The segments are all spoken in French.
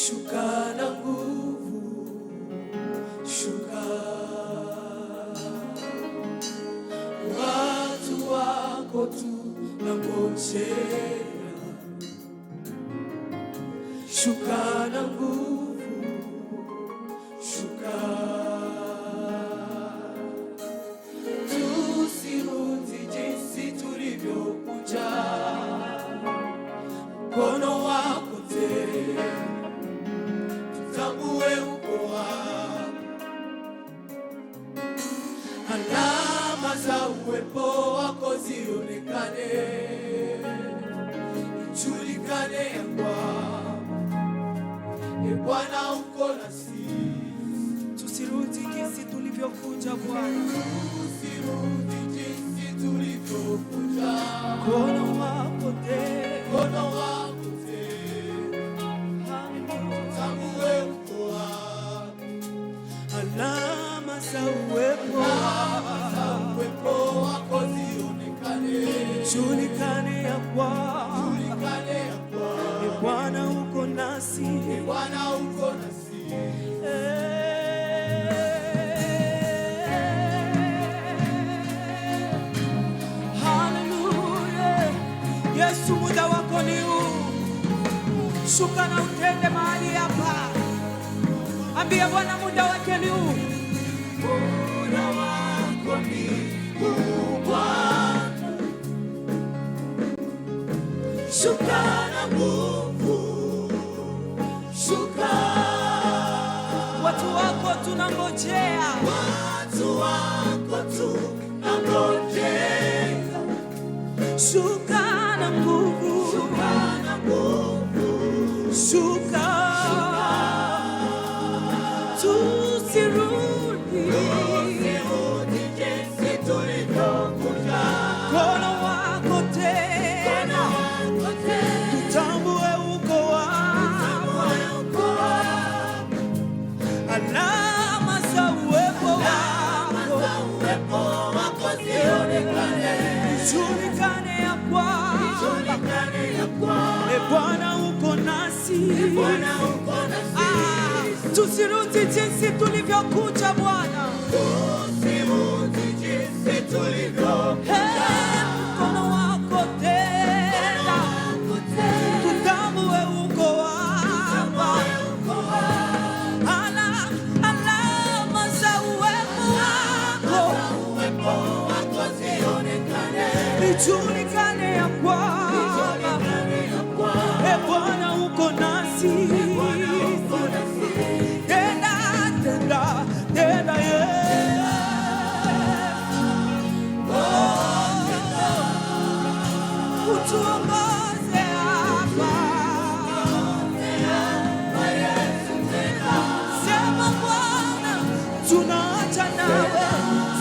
shuka na nguvu, shuka. Watu wako tunangojea, shuka na nguvu, shuka. Tusirudi jinsi tulivyokuja, mkono wako tena, tutambue uko wapi. Alama za uwepo wako zionekane, ijulikane ya kwamba Bwana uko nasi. Tusirudi jinsi tulivyokuja Bwana, tusirudi jinsi tulivyokuja, mkono wako tena, mkono wako tena, tutambue uko wapi. alama za uwepo wako zionekane, ijulikane ya kwamba Bwana uko nasi, Bwana uko nasi. Hallelujah. Yesu, muda wako ni huu, shuka na utende mahali hapa. Ambia Bwana muda wake ni huu, muda wako ni huu Bwana, shuka na nguvu, shuka. watu wako tunangojea, watu wako tunangojea, shuka na nguvu, shuka na nguvu, shuka. Tusirudi jinsi tulivyokuja, mkono wako tena, tutambue uko wapi. Alama za uwepo wako zionekane, ijulikane ya kwamba Bwana uko nasi. Tusirudi jinsi tulivyokuja Bwana, tusirudi jinsi tulivyokuja, mkono wako tena, tutambue uko wapi. Alama za uwepo wako ijulikane ya kwamba Bwana uko nasi. Tenda utuongoze hapa. Sema Bwana, tunaacha nawe.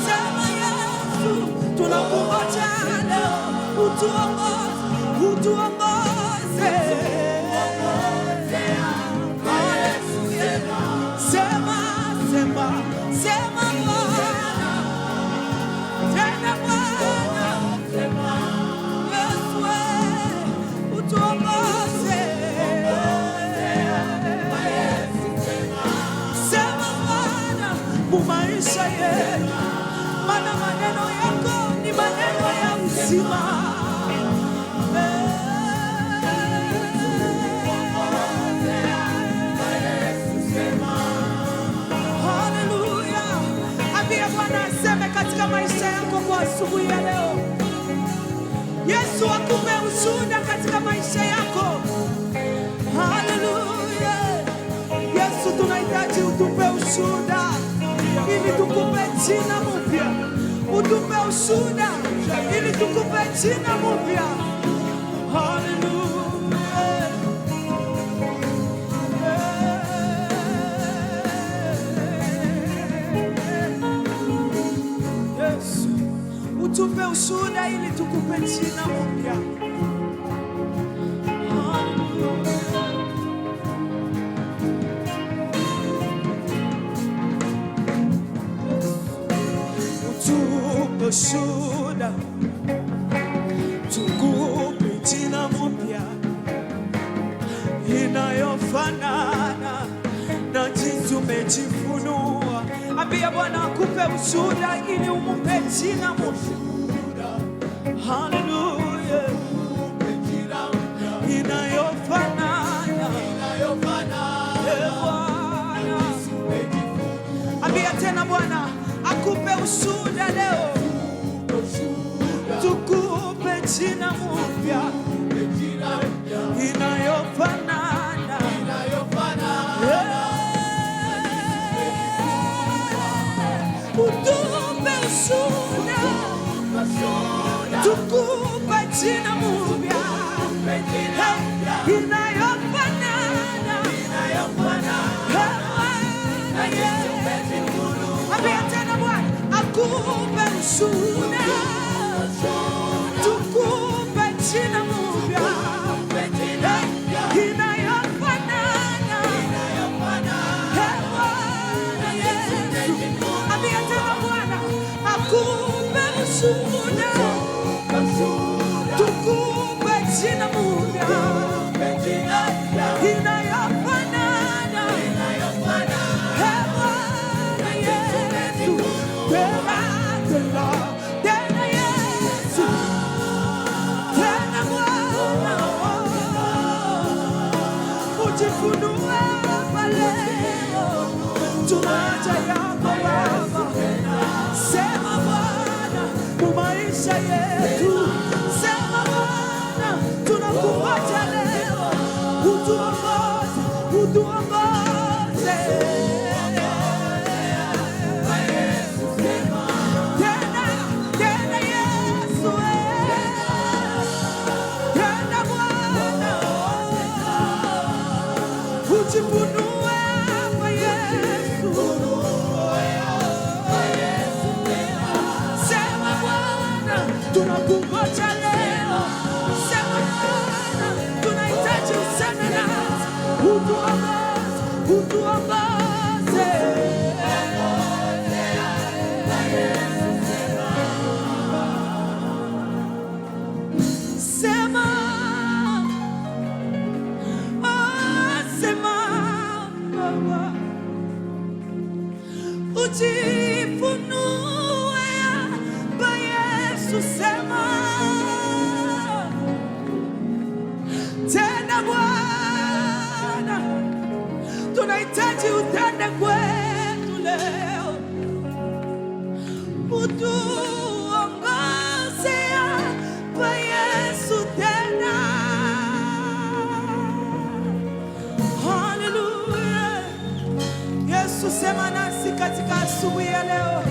Sema Yesu, tunakungoja leo. Utuongoze. Sema Bwana, tena Bwana, Yesu utuongoze. Sema Bwana, maisha yetu, maana maneno yako ni maneno ya uzima. Katika maisha yako kwa asubuhi ya leo, Yesu akupe ushuhuda katika maisha yako. Haleluya. Yesu, tunahitaji utupe ushuhuda ili tukupe jina mpya. Utupe ushuhuda ili tukupe jina mpya. Haleluya. Utupe ushuhuda ili tukupe jina mpya. Utupe ushuhuda, tukupe jina mpya inayofanana umejifunua. Ambia Bwana akupe ushuhuda ili umupe jina mpya. Haleluya, inayofanana. Bwana, ambia tena Bwana akupe ushuhuda leo, tukupe jina mpya inayofanana. Utupe ushuhuda, tukupe jina mpya inayofanana. Ambia tena Bwana akupe ushuhuda, tukupe jina mpya inayofanana. Ambia tena Bwana akupe ushuhuda, tukupe jina mpya inayofanana. Tena Yesu, tena Bwana, ujifunue hapa leo, tunaja yako Baba. Sema Bwana kwa maisha yetu, sema Bwana tunakungoja leo, utuongoze, utuongoze. Tena Yesu, tena Bwana, ujifunue hapa Yesu. Sema Bwana tunakungoja leo, sema Bwana tunahitaji useme nasi, utuongoze, utuongoze. Sema, sema Baba, ujifunue hapa Yesu. Sema tena Bwana, tunahitaji utende kwetu leo, utuongoze hapa Yesu tena. Haleluya. Yesu, sema nasi katika asubuhi ya leo.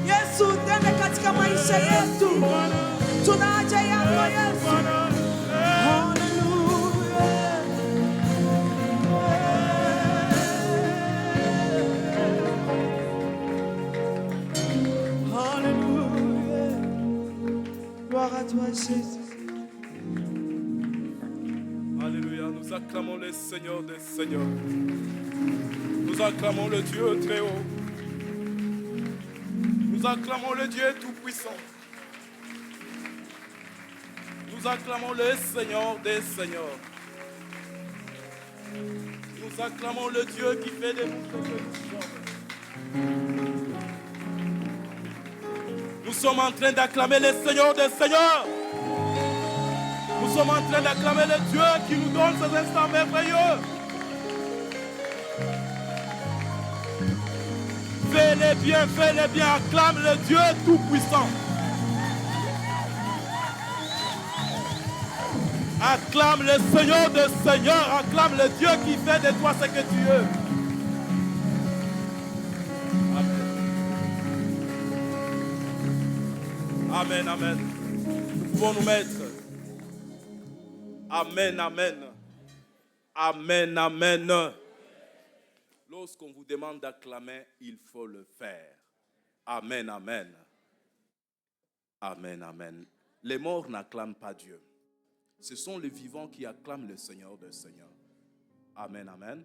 Yesu, utende katika maisha yetu, tuna haja yako Yesu. Haleluya. Haleluya. Gloire à toi Jésus. Alléluia, nous acclamons le Seigneur des Seigneurs. Nous acclamons le Dieu très haut. Nous acclamons le Dieu tout-puissant. Nous acclamons le Seigneur des Seigneurs. Nous acclamons le Dieu qui fait des miracles. Nous sommes en train d'acclamer le Seigneur des Seigneurs. Nous sommes en train d'acclamer le Dieu qui nous donne ces instants merveilleux. Fais-les bien, acclame le Dieu tout-puissant. Acclame le Seigneur des Seigneurs, acclame le Dieu qui fait de toi ce que tu es. Amen, amen. Nous pouvons nous mettre. Amen, amen. Amen, amen. Lorsqu'on vous demande d'acclamer, il faut le faire. Amen, amen. Amen, amen. Les morts n'acclament pas Dieu. Ce sont les vivants qui acclament le Seigneur des Seigneurs. Amen, amen.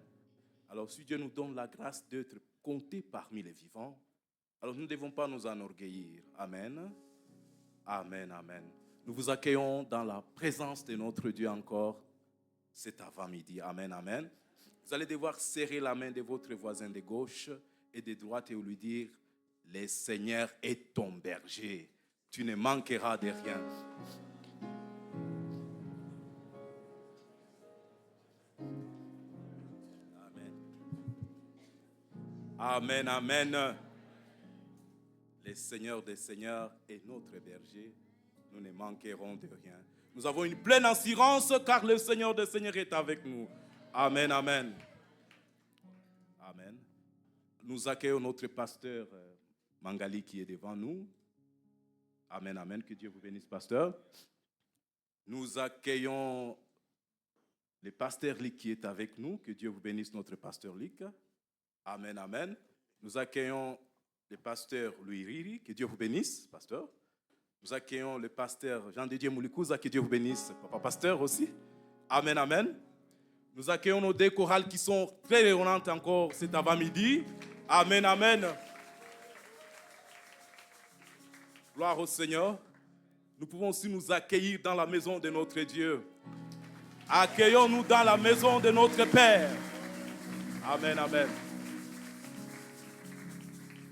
Alors si Dieu nous donne la grâce d'être comptés parmi les vivants, alors nous ne devons pas nous enorgueillir. Amen. Amen, amen. Nous vous accueillons dans la présence de notre Dieu encore cet avant-midi. Amen, amen. Vous allez devoir serrer la main de votre voisin de gauche et de droite et lui dire, le Seigneur est ton berger. Tu ne manqueras de rien. Amen, amen. Le Seigneur des Seigneurs est notre berger. Nous ne manquerons de rien. Nous avons une pleine assurance car le Seigneur des Seigneurs est avec nous. Amen, amen. Amen. Nous accueillons notre pasteur Mangali qui est devant nous. Amen, amen. Que Dieu vous bénisse, pasteur. Nous accueillons le pasteur Lick qui est avec nous. Que Dieu vous bénisse, notre pasteur Lick. Amen, amen. Nous accueillons le pasteur Louis Riri, que Dieu vous bénisse, pasteur. Nous accueillons le pasteur Jean-Didier Moulikouzа, que Dieu vous bénisse, papa pasteur aussi. Amen, amen. Nous accueillons nos deux chorales qui sont très rayonnantes encore cet avant-midi. Amen, amen. Gloire au Seigneur. Nous pouvons aussi nous accueillir dans la maison de notre Dieu. Accueillons-nous dans la maison de notre Père. Amen, amen.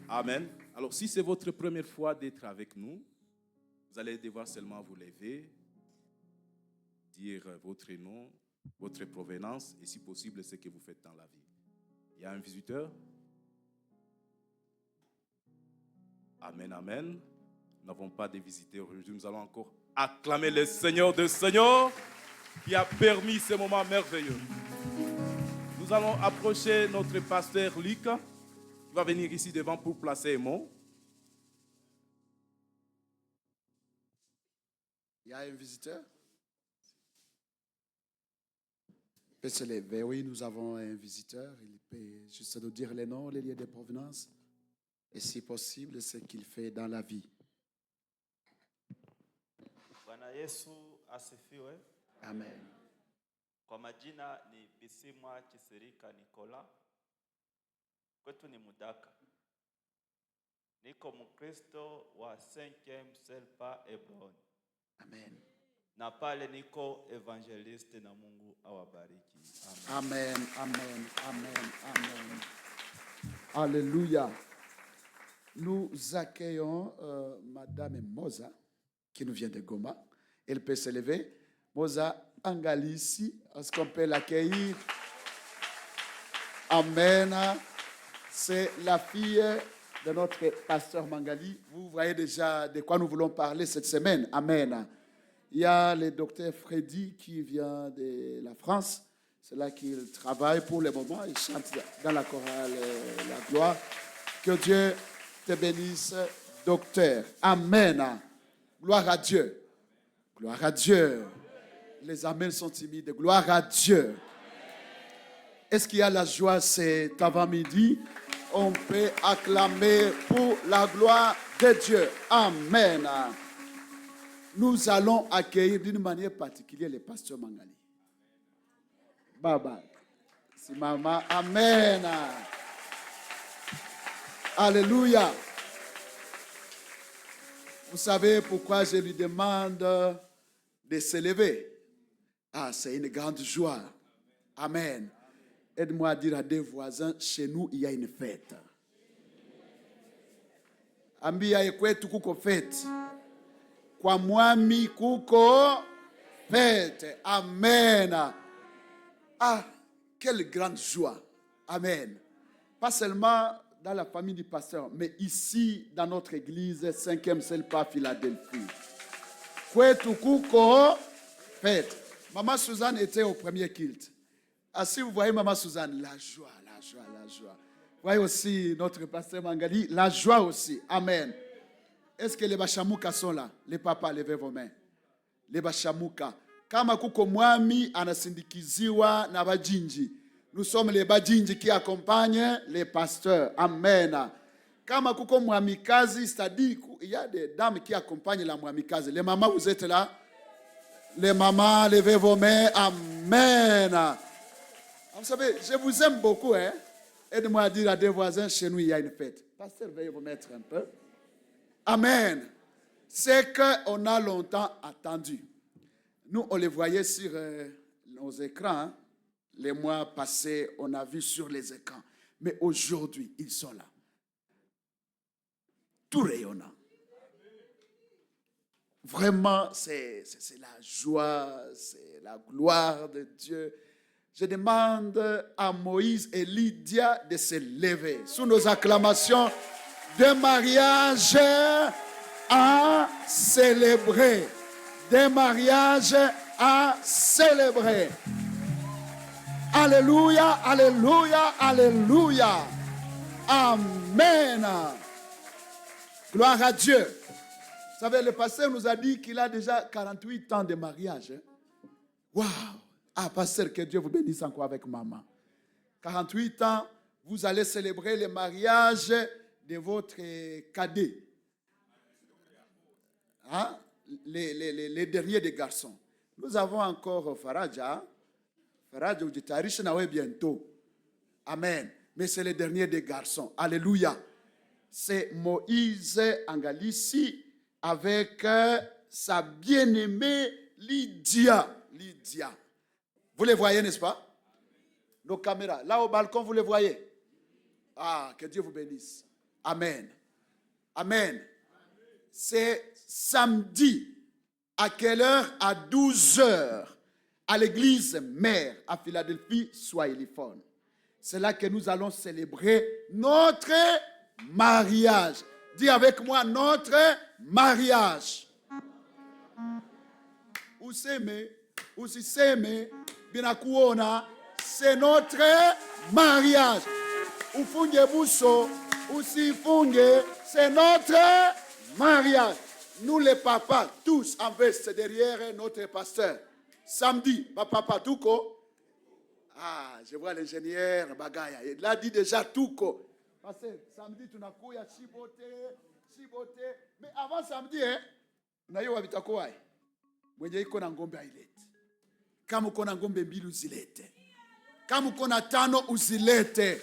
Amen. Alors, si c'est votre première fois d'être avec nous, vous allez devoir seulement vous lever, dire votre nom, votre provenance et si possible, ce que vous faites dans la vie. Il y a un visiteur? Amen, amen. Nous n'avons pas de visiteurs aujourd'hui. Nous allons encore acclamer le Seigneur des Seigneurs qui a permis ce moment merveilleux. Nous allons approcher notre pasteur Luc. Il va venir ici devant pour placer un mot. Il y a un visiteur? Il peut se lever. Oui, nous avons un visiteur. Il peut juste nous dire les noms, les lieux de provenance et si possible, ce qu'il fait dans la vie. Bwana Yesu asifiwe. Amen. Kwa majina ni Bisimwa Chisirika Nicola. Kwetu ni Mudaka. Niko Mkristo wa 5e Selpa Hebron. Amen. Na pale niko evangeliste na Mungu awabariki. Amen. Amen. Amen. Amen. Alléluia. Nous accueillons Madame Moza qui nous vient de Goma. Elle peut se lever. Moza Angali ici. Est-ce qu'on peut l'accueillir? Amen. C'est la fille de notre pasteur Mangali. Vous voyez déjà de quoi nous voulons parler cette semaine. Amen. Il y a le docteur Freddy qui vient de la France. C'est là qu'il travaille pour le moment. Il chante dans la chorale La Gloire. Que Dieu te bénisse, docteur. Amen. Gloire à Dieu. Gloire à Dieu. Les amens sont timides. Gloire à Dieu. Est-ce qu'il y a la joie cet avant-midi? On peut acclamer pour la gloire de Dieu. Amen. Nous allons accueillir d'une manière particulière le pasteur Mangali. Baba. C'est maman. Amen. Alléluia. Vous savez pourquoi je lui demande de se lever? Ah, c'est une grande joie. Amen. Aide-moi à dire à des voisins, chez nous, il y a une fête. Ambia ekwetu kuko fête. Kwa mwami kuko fête. Amen. Ah, quelle grande joie. Amen. Pas seulement dans la famille du pasteur, mais ici, dans notre église, 5e Selpa Philadelphie. Kwetu kuko fête. Maman Suzanne était au premier culte. Ah, si vous voyez Maman Suzanne, la joie, la joie, la joie. Vous voyez aussi notre pasteur Mangali, la joie aussi. Amen. Est-ce que les Bachamouka sont là? Les papas, levez vos mains. Les Bachamouka. Kama kuko mwami anasindikiziwa na bajinji. Nous sommes les bajinji qui accompagnent les pasteurs. Amen. Kama kuko mwamikazi, c'est-à-dire il y a des dames qui accompagnent la mwamikazi. Les mamans, vous êtes là? Les mamans, levez vos mains. Amen. Vous savez, je vous aime beaucoup. Hein? Aide-moi à dire à des voisins, chez nous, il y a une fête. Pasteur, veuillez vous mettre un peu. Amen. C'est qu'on a longtemps attendu. Nous, on les voyait sur nos écrans. Hein? les mois passés, on a vu sur les écrans. Mais aujourd'hui, ils sont là. Tout rayonnant. Vraiment, c'est la joie, c'est la gloire de Dieu. Je demande à Moïse et Lydia de se lever sous nos acclamations de mariage à célébrer. Des mariages à célébrer. Alléluia, alléluia, alléluia. Amen. Gloire à Dieu. Vous savez, le pasteur nous a dit qu'il a déjà 48 ans de mariage. Waouh! Ah, pasteur, que Dieu vous bénisse encore avec maman. 48 ans, vous allez célébrer le mariage de votre cadet. Hein? Les derniers des garçons. Nous avons encore Faraja. Faraja, vous êtes riche bientôt. Amen. Mais c'est le dernier des garçons. Alléluia. C'est Moïse Angalissi avec sa bien-aimée Lydia. Lydia. Vous les voyez, n'est-ce pas? Nos caméras. Là au balcon, vous les voyez? Ah, que Dieu vous bénisse. Amen. Amen. C'est samedi. À quelle heure? À 12h. À l'église mère à Philadelphie, Swahiliphone. C'est là que nous allons célébrer notre mariage. Dis avec moi, notre mariage. Useme, usiseme, binakuona, c'est notre mariage. Ufunge buso, usifunge, c'est notre mariage. Nous les papas, tous en veste derrière notre pasteur. Samedi, papa Touko. Ah, je vois l'ingénieur Bagaya. Il a dit déjà Touko. Parce que samedi, tu n'as qu'à chiboter. Mais avant samedi, na yo wabita kwa. Mwenye iko na ngombe ailete. Kama uko na ngombe mbili uzilete. Kama uko na tano uzilete.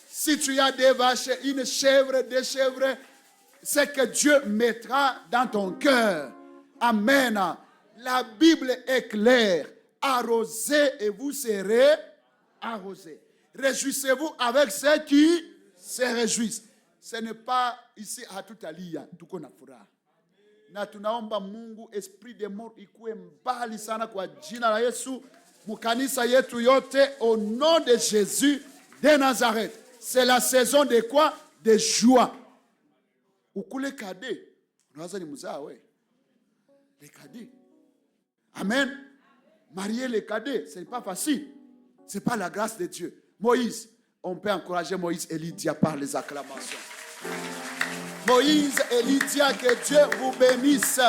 Si tu as des vaches, une chèvre, deux chèvres, c'est que Dieu mettra dans ton cœur. Amen. La Bible est claire. Arrosez et vous serez arrosés. Réjouissez-vous avec ceux qui se réjouissent. Ce n'est pas ici à tout alia, tuko na furaha. Na tunaomba Mungu esprit de mort ikuwe mbali sana kwa jina la Yesu. Mukanisa yetu yote au nom de Jésus de Nazareth. C'est la saison de quoi? De joie. Ukule kade. Unawaza ni mzaa we. Les cadets. Amen. Marier les cadets, ce n'est pas facile. Ce n'est pas la grâce de Dieu. Moïse, on peut encourager Moïse et Lydia par les acclamations. Moïse et Lydia, que Dieu vous bénisse.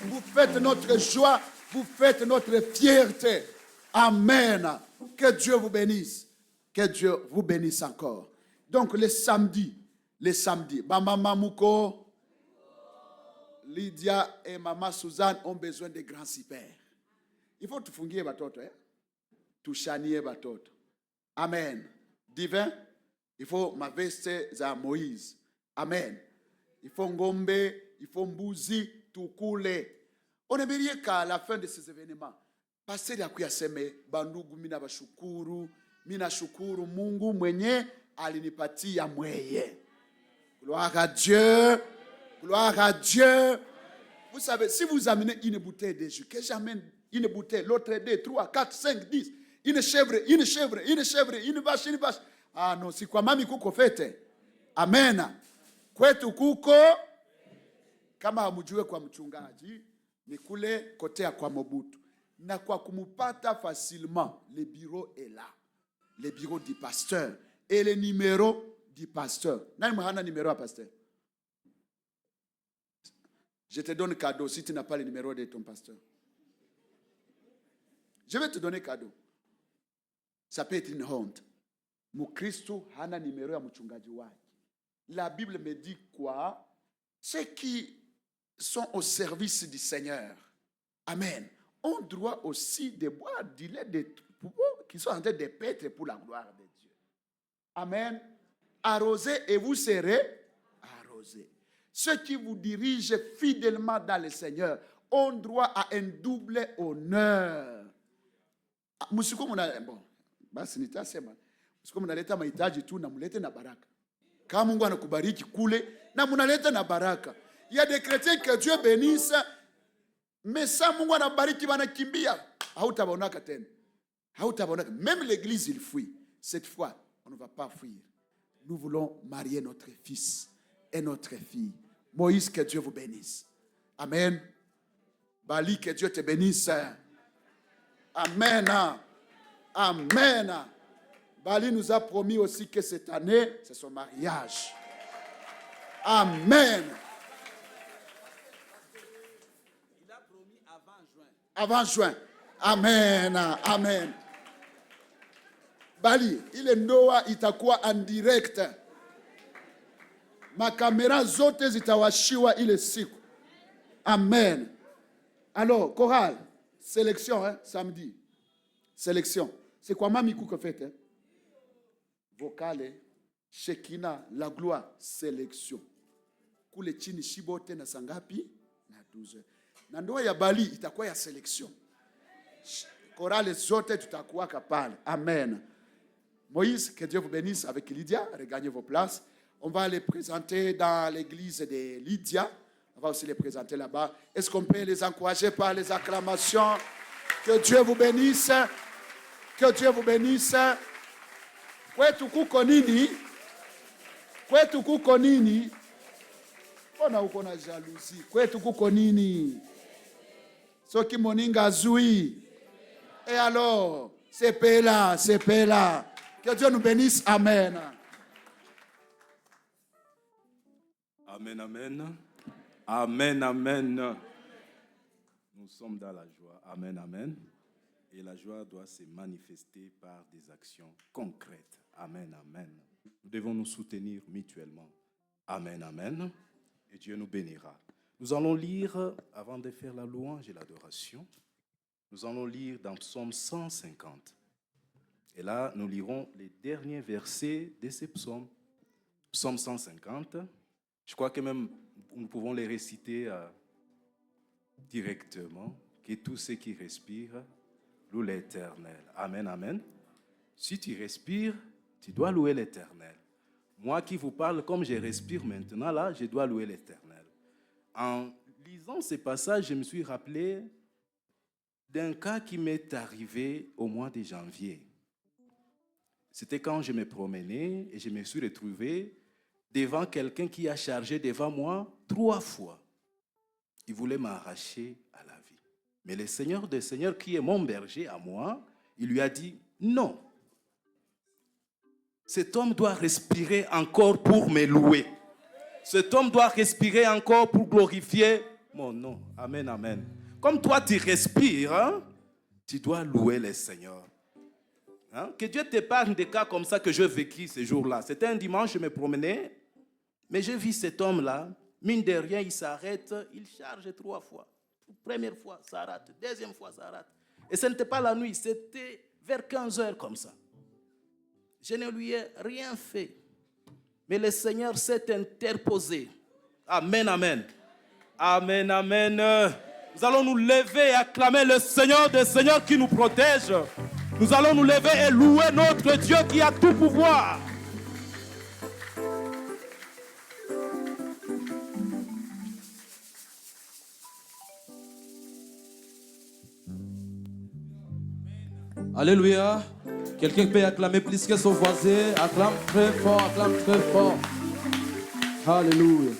Vous faites notre joie, vous faites notre fierté. Amen. Que Dieu vous bénisse. Que Dieu vous bénisse encore. Donc les samedis, Maman Mamouko, Lydia et Maman Suzanne ont besoin de grands hyper. Il faut tufungie batoto, tushanie batoto. Amen. Divin, il faut ma veste za Moïse. Amen. Il faut ngombe, il faut mbuzi, tukule. On aimerait qu'à la fin de ces événements, pasteur yakuya seme, bandugu mina bashukuru, mina shukuru Mungu mwenye alinipatia mweye. Gloire à Dieu. Gloire à Dieu. Vous savez, si vous amenez une bouteille de jus, que j'amène une bouteille, l'autre 2, 3, 4, 5, 10, une chèvre, une vache. Ah non, si kwa mami kuko fete. Amen. Kwetu kuko, kama hamujue kwa mchungaji, ni kule kotea kwa Mobutu. Na kwa kumupata facilement, le bureau est là. Le bureau du pasteur. Et le numéro du pasteur. Nani mahana numéro à pasteur? Je te donne cadeau si tu n'as pas le numéro de ton pasteur. Je vais te donner cadeau. Ça peut être une honte. Mukristo hana numéro ya mchungaji wake. La Bible me dit quoi? Ceux qui sont au service du Seigneur, amen, ont droit aussi de boire du lait de qui sont en train de paître pour la gloire de Dieu. Amen. Arrosez et vous serez arrosés. Ceux qui vous dirigent fidèlement dans le Seigneur ont droit à un double honneur. Bon, Basi nitasema usiku mnaleta mahitaji tu na mlete na baraka. Kama Mungu anakubariki kule na mnaleta na baraka. Il y a des chrétiens que Dieu bénisse, mais ça Mungu anabariki wanakimbia. Hautabaonaka tena. Hautabaonaka. Même l'église il fuit. Cette fois, on ne va pas fuir. Nous voulons marier notre fils et notre fille. Moïse, que Dieu vous bénisse. Amen. Bali, que Dieu te bénisse. Amen. Amen. Bali nous a promis aussi que cette année, c'est son mariage. Amen. Il a promis avant juin. Avant juin. Amen. Amen. Bali, ile ndoa itakuwa en direct. Makamera zote zitawashiwa ile siku. Amen. Alors, chorale, sélection, hein, samedi. Sélection. C'est quoi mami que fait, hein? Vocale, Shekina, la gloire, sélection. Kule chini shibote na sangapi? Na 12. Na ndoa ya Bali itakuwa ya sélection. Chorale zote tutakuwa kapale. Amen. Moïse, que Dieu vous bénisse avec Lydia. Regagnez vos places. On va les présenter dans l'église de Lydia. On va aussi les présenter là-bas. Est-ce qu'on peut les encourager par les acclamations? Que Dieu vous bénisse. Que Dieu vous bénisse. Kwetu kuko nini? Kwetu kuko nini? Ona uko na jalousie. Kwetu kuko nini? Soki moninga zui. Et alors, c'est pela, c'est pela. Que Dieu nous bénisse. Amen. Amen, amen. Amen, amen. Nous sommes dans la joie. Amen, amen. Et la joie doit se manifester par des actions concrètes. Amen, amen. Nous devons nous soutenir mutuellement. Amen, amen. Et Dieu nous bénira. Nous allons lire, avant de faire la louange et l'adoration, nous allons lire dans Psaume 150. Et là, nous lirons les derniers versets de ces psaumes. Psaume 150. Je crois que même nous pouvons les réciter directement. Que tous ceux qui respirent louent l'Éternel. Amen, amen. Si tu respires, tu dois louer l'Éternel. Moi qui vous parle comme je respire maintenant, là, je dois louer l'Éternel. En lisant ces passages, je me suis rappelé d'un cas qui m'est arrivé au mois de janvier. C'était quand je me promenais et je me suis retrouvé devant quelqu'un qui a chargé devant moi 3 fois. Il voulait m'arracher à la vie. Mais le Seigneur des Seigneurs, qui est mon berger à moi, il lui a dit non. Cet homme doit respirer encore pour me louer. Cet homme doit respirer encore pour glorifier mon nom. Amen, amen. Comme toi, tu respires, hein, tu dois louer le Seigneur. Hein? Que Dieu t'épargne des cas comme ça que je vécu ce jour-là. C'était un dimanche, je me promenais, mais j'ai vu cet homme-là, mine de rien, il s'arrête, il charge 3 fois. Première fois, ça rate. Deuxième fois, ça rate. Et ce n'était pas la nuit, c'était vers 15 heures comme ça. Je ne lui ai rien fait. Mais le Seigneur s'est interposé. Amen, amen. Amen, amen. Nous allons nous lever et acclamer le Seigneur des Seigneurs qui nous protège. Nous allons nous lever et louer notre Dieu qui a tout pouvoir. Alléluia. Quelqu'un peut acclamer plus que son voisin. Acclame très fort, acclame très fort. Alléluia.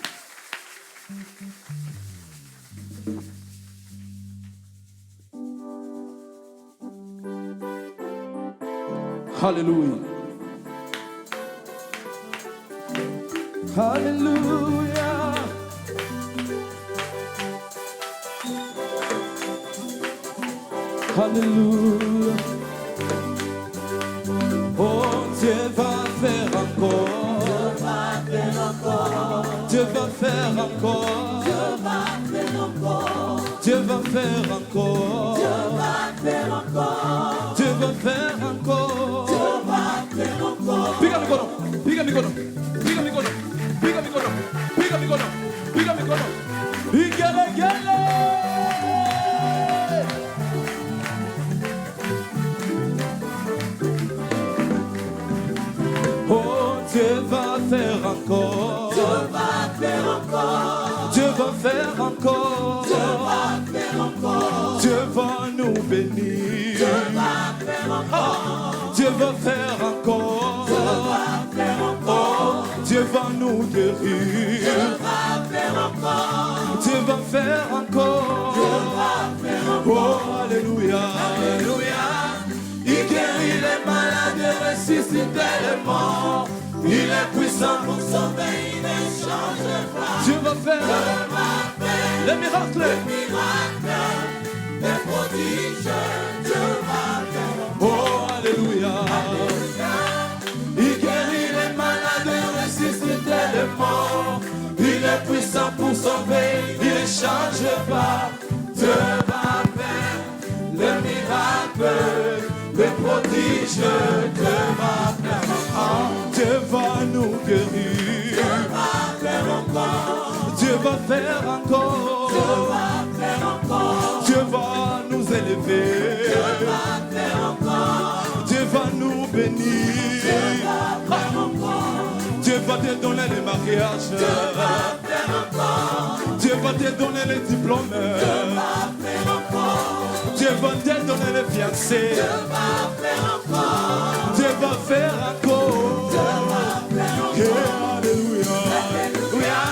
Alléluia. Alléluia. Alléluia. Oh, Dieu va faire encore. Dieu va faire encore. Dieu va faire encore. Dieu va faire encore. Piga mikono, piga mikono, piga mikono, piga mikono, piga mikono, piga mikono. Igelegele. Dieu va faire encore. Dieu va faire encore. Dieu va faire encore. Dieu va faire encore. Dieu va nous bénir. Dieu va faire encore. Dieu va faire encore. Dieu va faire encore. Dieu va nous guérir. Dieu va faire encore. Dieu va faire encore. Dieu va faire encore. Oh, alléluia. Alléluia. Il guérit les malades, ressuscite les morts. Il est puissant pour sauver, il ne change pas. Dieu va faire les miracles, les prodiges. Dieu va faire. Oh, alléluia. Il guérit les malades, ressuscite les morts. Il est puissant pour sauver, il ne change pas. Dieu va faire les miracles. Les prodiges, Dieu va faire encore. Dieu va nous guérir. Dieu va faire encore. Dieu va faire encore. Dieu va faire encore. Dieu va nous élever. Dieu va faire encore. Dieu va nous bénir. Dieu va faire encore. Dieu va te donner les mariages. Dieu va faire encore. Dieu va te donner les diplômes. Dieu va faire encore. Dieu va te donner les fiancés. Dieu va faire encore. Dieu va faire encore. Dieu va faire encore. Alléluia. Alléluia.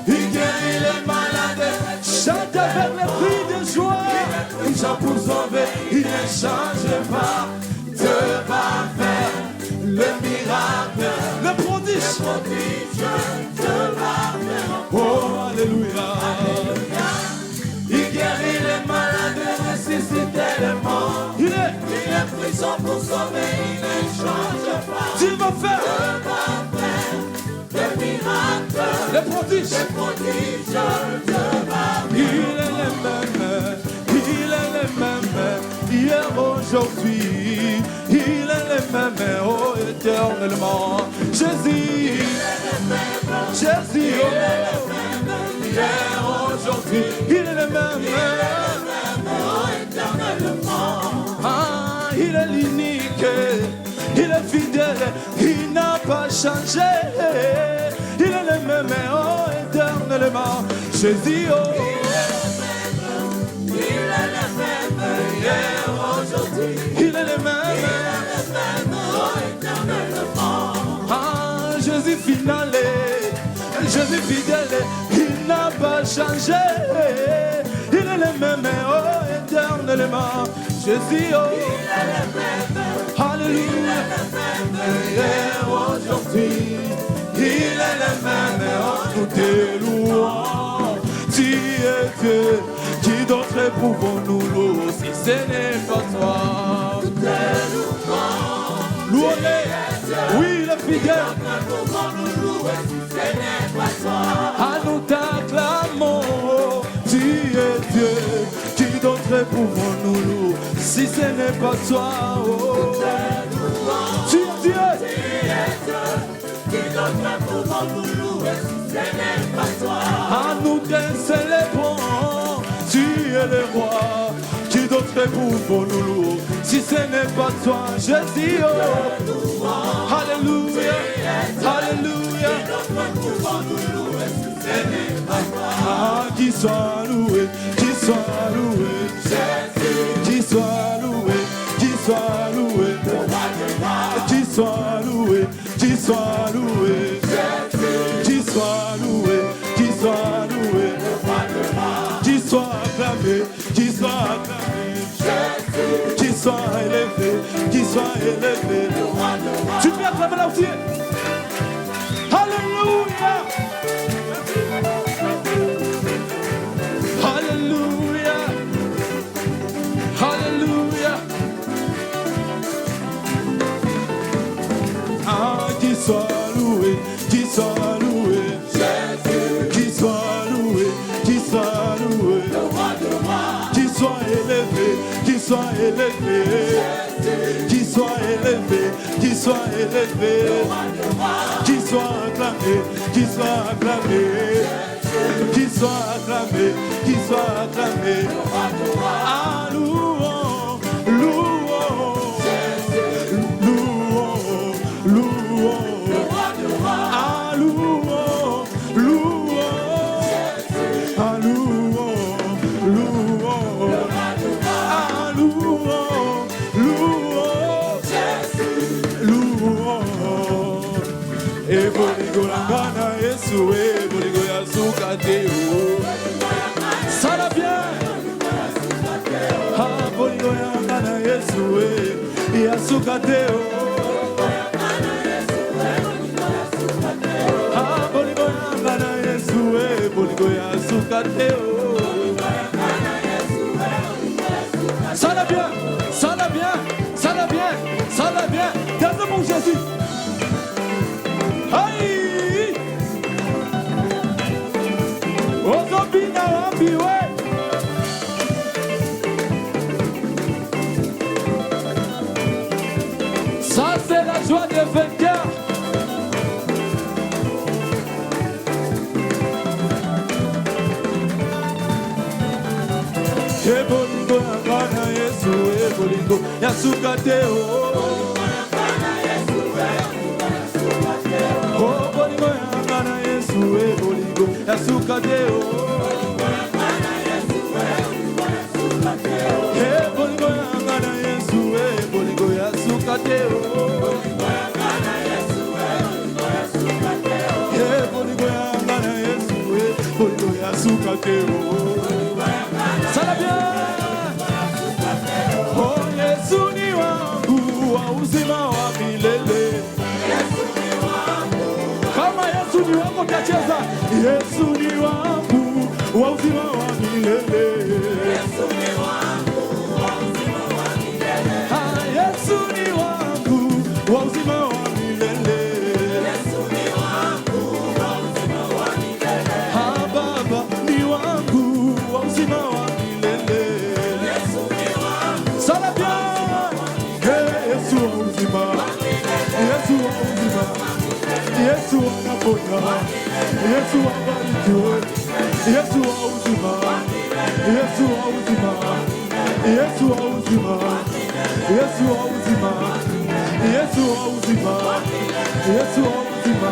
Il guérit les malades. Chante avec les cris de joie. Il chante pour sauver. Il ne change pas. Dieu va faire le miracle. Le prodige. Le prodige. Dieu va faire encore. Oh, alléluia. Alléluia. Il guérit les malades, ressuscite les morts. Il est puissant pour sauver, il ne change pas. Dieu va faire des miracles, les prodiges. Dieu va faire. Il est le même, hier, aujourd'hui. Il est le même, oh, éternellement. Jésus, Jésus, oh. Hier, aujourd'hui, il est le même, éternellement. Ah, il est l'unique, il est fidèle, il n'a pas changé. Il est le même, oh, éternellement. Jésus, oh. Il est le même, hier, aujourd'hui. Il est le même, oh, éternellement. Ah, Jésus final, Jésus fidèle, il n'a pas changé. Il est le même, oh, éternellement. Jésus, oh, il est le même. Alléluia. Hier, aujourd'hui, il est le même. Oh, nous te louons. Tu es Dieu. Qui d'autre pouvons-nous louer si ce n'est pas toi? Nous te louons. Louons-le. Oui, le fidèle. À nous t'acclamons, tu es Dieu, qui d'autre pouvons-nous louer si ce n'est pas toi? Oh. Tu es Dieu, qui d'autre pouvons-nous louer si ce n'est pas toi? À nous te célébrons, tu es le roi, qui d'autre pouvons-nous louer si ce n'est pas toi? Jésus, oh. Alléluia, alléluia. Ah, qui soit loué, qui soit loué, qui soit loué, qui soit loué, qui soit loué, qui soit loué, qui soit loué, qui soit loué, qui soit acclamé, qui soit acclamé, qui soit élevé, qui soit élevé. Tu peux acclamer là aussi. Alléluia. Alléluia. Alléluia. Ah, qui soit loué, qui soit loué, qui soit loué, qui soit loué, qui soit élevé, qui soit élevé, qui soit élevé, qui soit élevé, qui soit acclamé, qui soit acclamé, qui soit acclamé, qui soit acclamé. Ah, louons, louons, louons, louons, E bolingo langana Yesu e bolingo ya suka te o. Ça va bien. Ah bolingo langana Yesu e ya suka te o. Ah bolingo langana Yesu e bolingo ya suka te o. Ça va bien, ça va bien, ça va bien, ça va bien. Garde mon Jésus. Aïe. Ozobina wambiwe. Ça c'est la joie des vainqueurs. E bolingo yangana Yesu e bolingo yasuka te o. Oh bolingo yangana Yesu e bolingo yasuka te o. E bolingo yangana Yesu e bolingo yasuka te o. E bolingo yangana Yesu e bolingo yasuka te o. Ça va bien. Oh Yesu ni wangu wa uzima wa milele. Kama Yesu ni wangu tacheza. Yesu ni wangu wa uzima wa milele. Yesu ni wangu wa uzima wa milele. Ah Yesu ni wangu wa uzima wa milele. Yesu ni wangu wa uzima wa milele. Ah Baba ni wangu wa uzima wa milele. Yesu ni wangu. Ça va bien. Yesu wa uzima. Yesu wa uzima. Yesu anaponya. Yesu abarikiwe. Yesu wa uzima. Yesu wa uzima. Yesu wa uzima. Yesu wa uzima. Yesu wa uzima. Yesu wa uzima.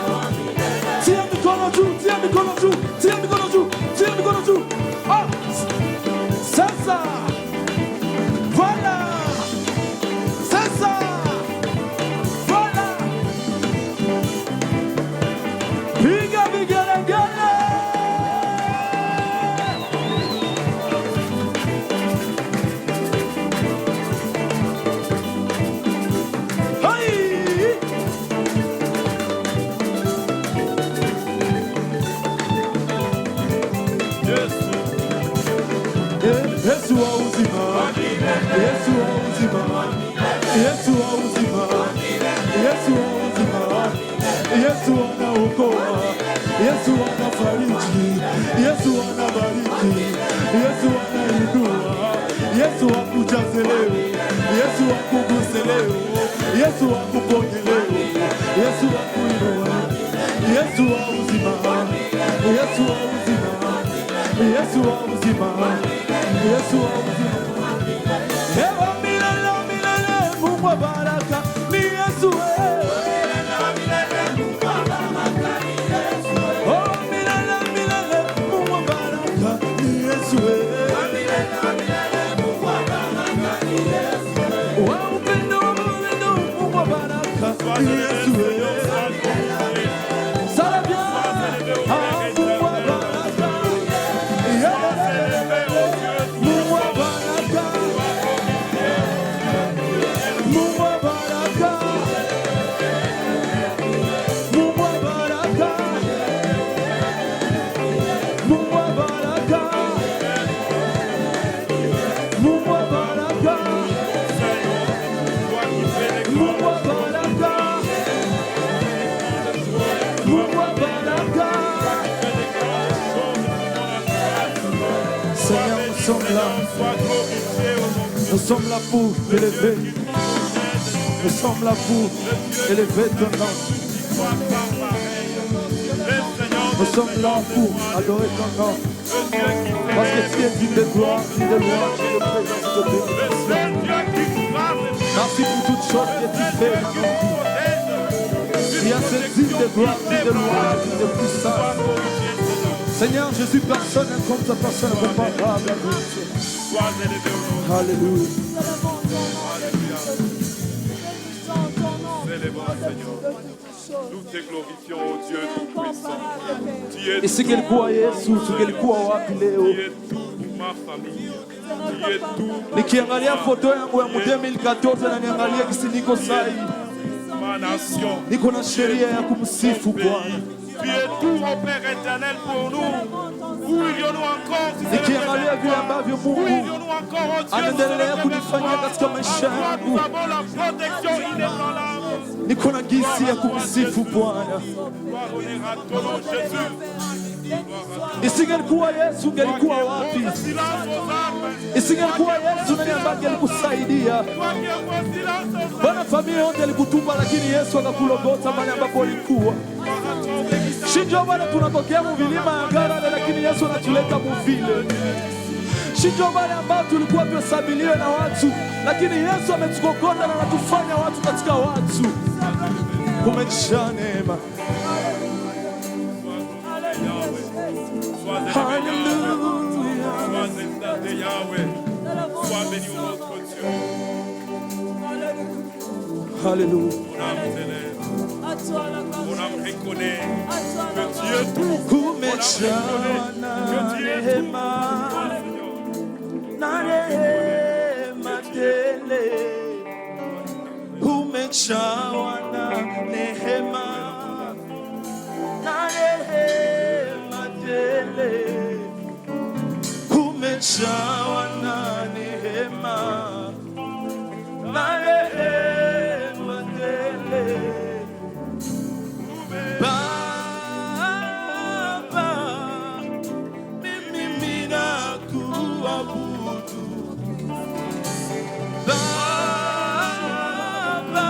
Tia mikono juu, tia mikono juu, tia mikono juu, tia mikono juu. Ah! C'est ça. Voilà. C'est ça. Voilà. Piga vigelegele. Hai. Yesu wa uzima. Yesu wa uzima. Yesu wa uzima. Yesu wa uzima. Yesu anaokoa. Yesu anafariji. Yesu anabariki. Yesu anainua. Yesu akujaze leo. Yesu akuguse leo. Yesu akuponye leo. Yesu akuinua. Yesu wa uzima. Yesu wa uzima. Yesu wa uzima. Yesu wa uzima. Ewa milele milele Mungu wa baraka ni Yesu Oh milele milele Mungu wa baraka ni Yesu Wa upendo Mungu wa baraka ni Yesu Sala bien Mungu wa baraka Mungu wa baraka Mungu wa baraka Mungu wa baraka Mungu wa baraka Mungu wa baraka Mungu wa baraka Mungu wa baraka Seigneur, nous sommes là pour t'élever. Nous sommes là pour élever ton nom. Nous sommes là pour adorer ton nom. Parce que tu es digne de gloire, digne de louange, digne de présence, de bénédiction. Merci pour toutes choses que tu fais dans nos vies. Tu as ce digne de gloire, digne de louange, digne de puissance. Seigneur Jésus, personne n'est comme ta personne incomparable. Alléluia. célébrons, Seigneur. Nous te glorifions, oh Dieu tout-puissant. Tu es Isingelikuwa Yesu, tungelikuwa wapi leo? tu es tout pour ma famille. Tu es tout pour Nikiangalia foto yangu ya 2014 na niangalia kisi niko sai, ma nation. niko na sheria ya kumsifu Bwana. Tu es tout, mon Père éternel, pour nous. Où irions-nous encore si ce n'était Nikiangalia vile toi? ambavyo Où Mungu irions-nous encore, oh Dieu, si ce anaendelea n'était kunifanyia toi? katika maisha En toi, yangu, nous avons la protection inébranlable. niko na gisi ya kumsifu Bwana. Gloire, honneur à ton nom, Jésus. Isingelikuwa Yesu, ungelikuwa wapi? Silence aux armes. Isingelikuwa Yesu, nani ambaye angelikusaidia? Toi qui envoies silence aux armes. Bwana, familia yote ilikutupa, lakini Yesu akakulogota mahali ambapo ulikuwa. Shinjo Bwana, tunatokea muvilima ya Garale, lakini Yesu anatuleta muvile. Shinjo Bwana, ambao tulikuwa tusabiliwe na watu, lakini Yesu ametukokota na anatufanya watu katika watu. Umejaa neema. Sois exalté, Yahweh. Sois béni, notre Dieu. Hallelujah. Mon âme s'élève. Mon âme reconnaît que tu es tout. Umejaa na neema, na rehema tele. Umejawa na neema, na rehema tele. Umejawa na neema, na rehema tele. Baba, mimi ninakuabudu. Baba,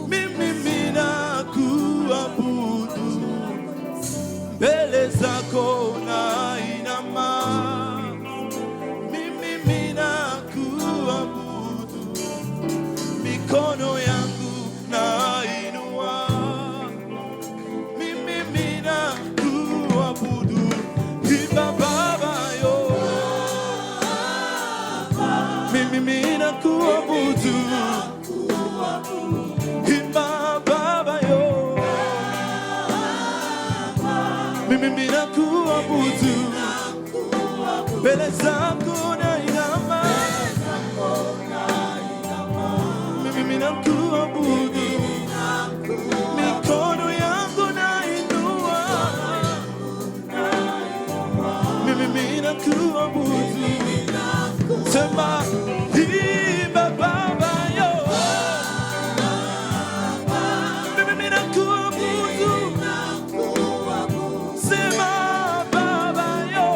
mimi ninakuabudu. Mbele zako nainama, mimi ninakuabudu. Mikono yangu nainua, mimi ninakuabudu. Imba Baba yo, mimi ninakuabudu. Imba Baba yo, mimi ninakuabudu. Mbele zako nainama, mimi ninakuabudu. Mikono yangu nainua, mimi ninakuabudu. Sema imba Baba yo, mimi ninakuabudu. Sema Baba yo,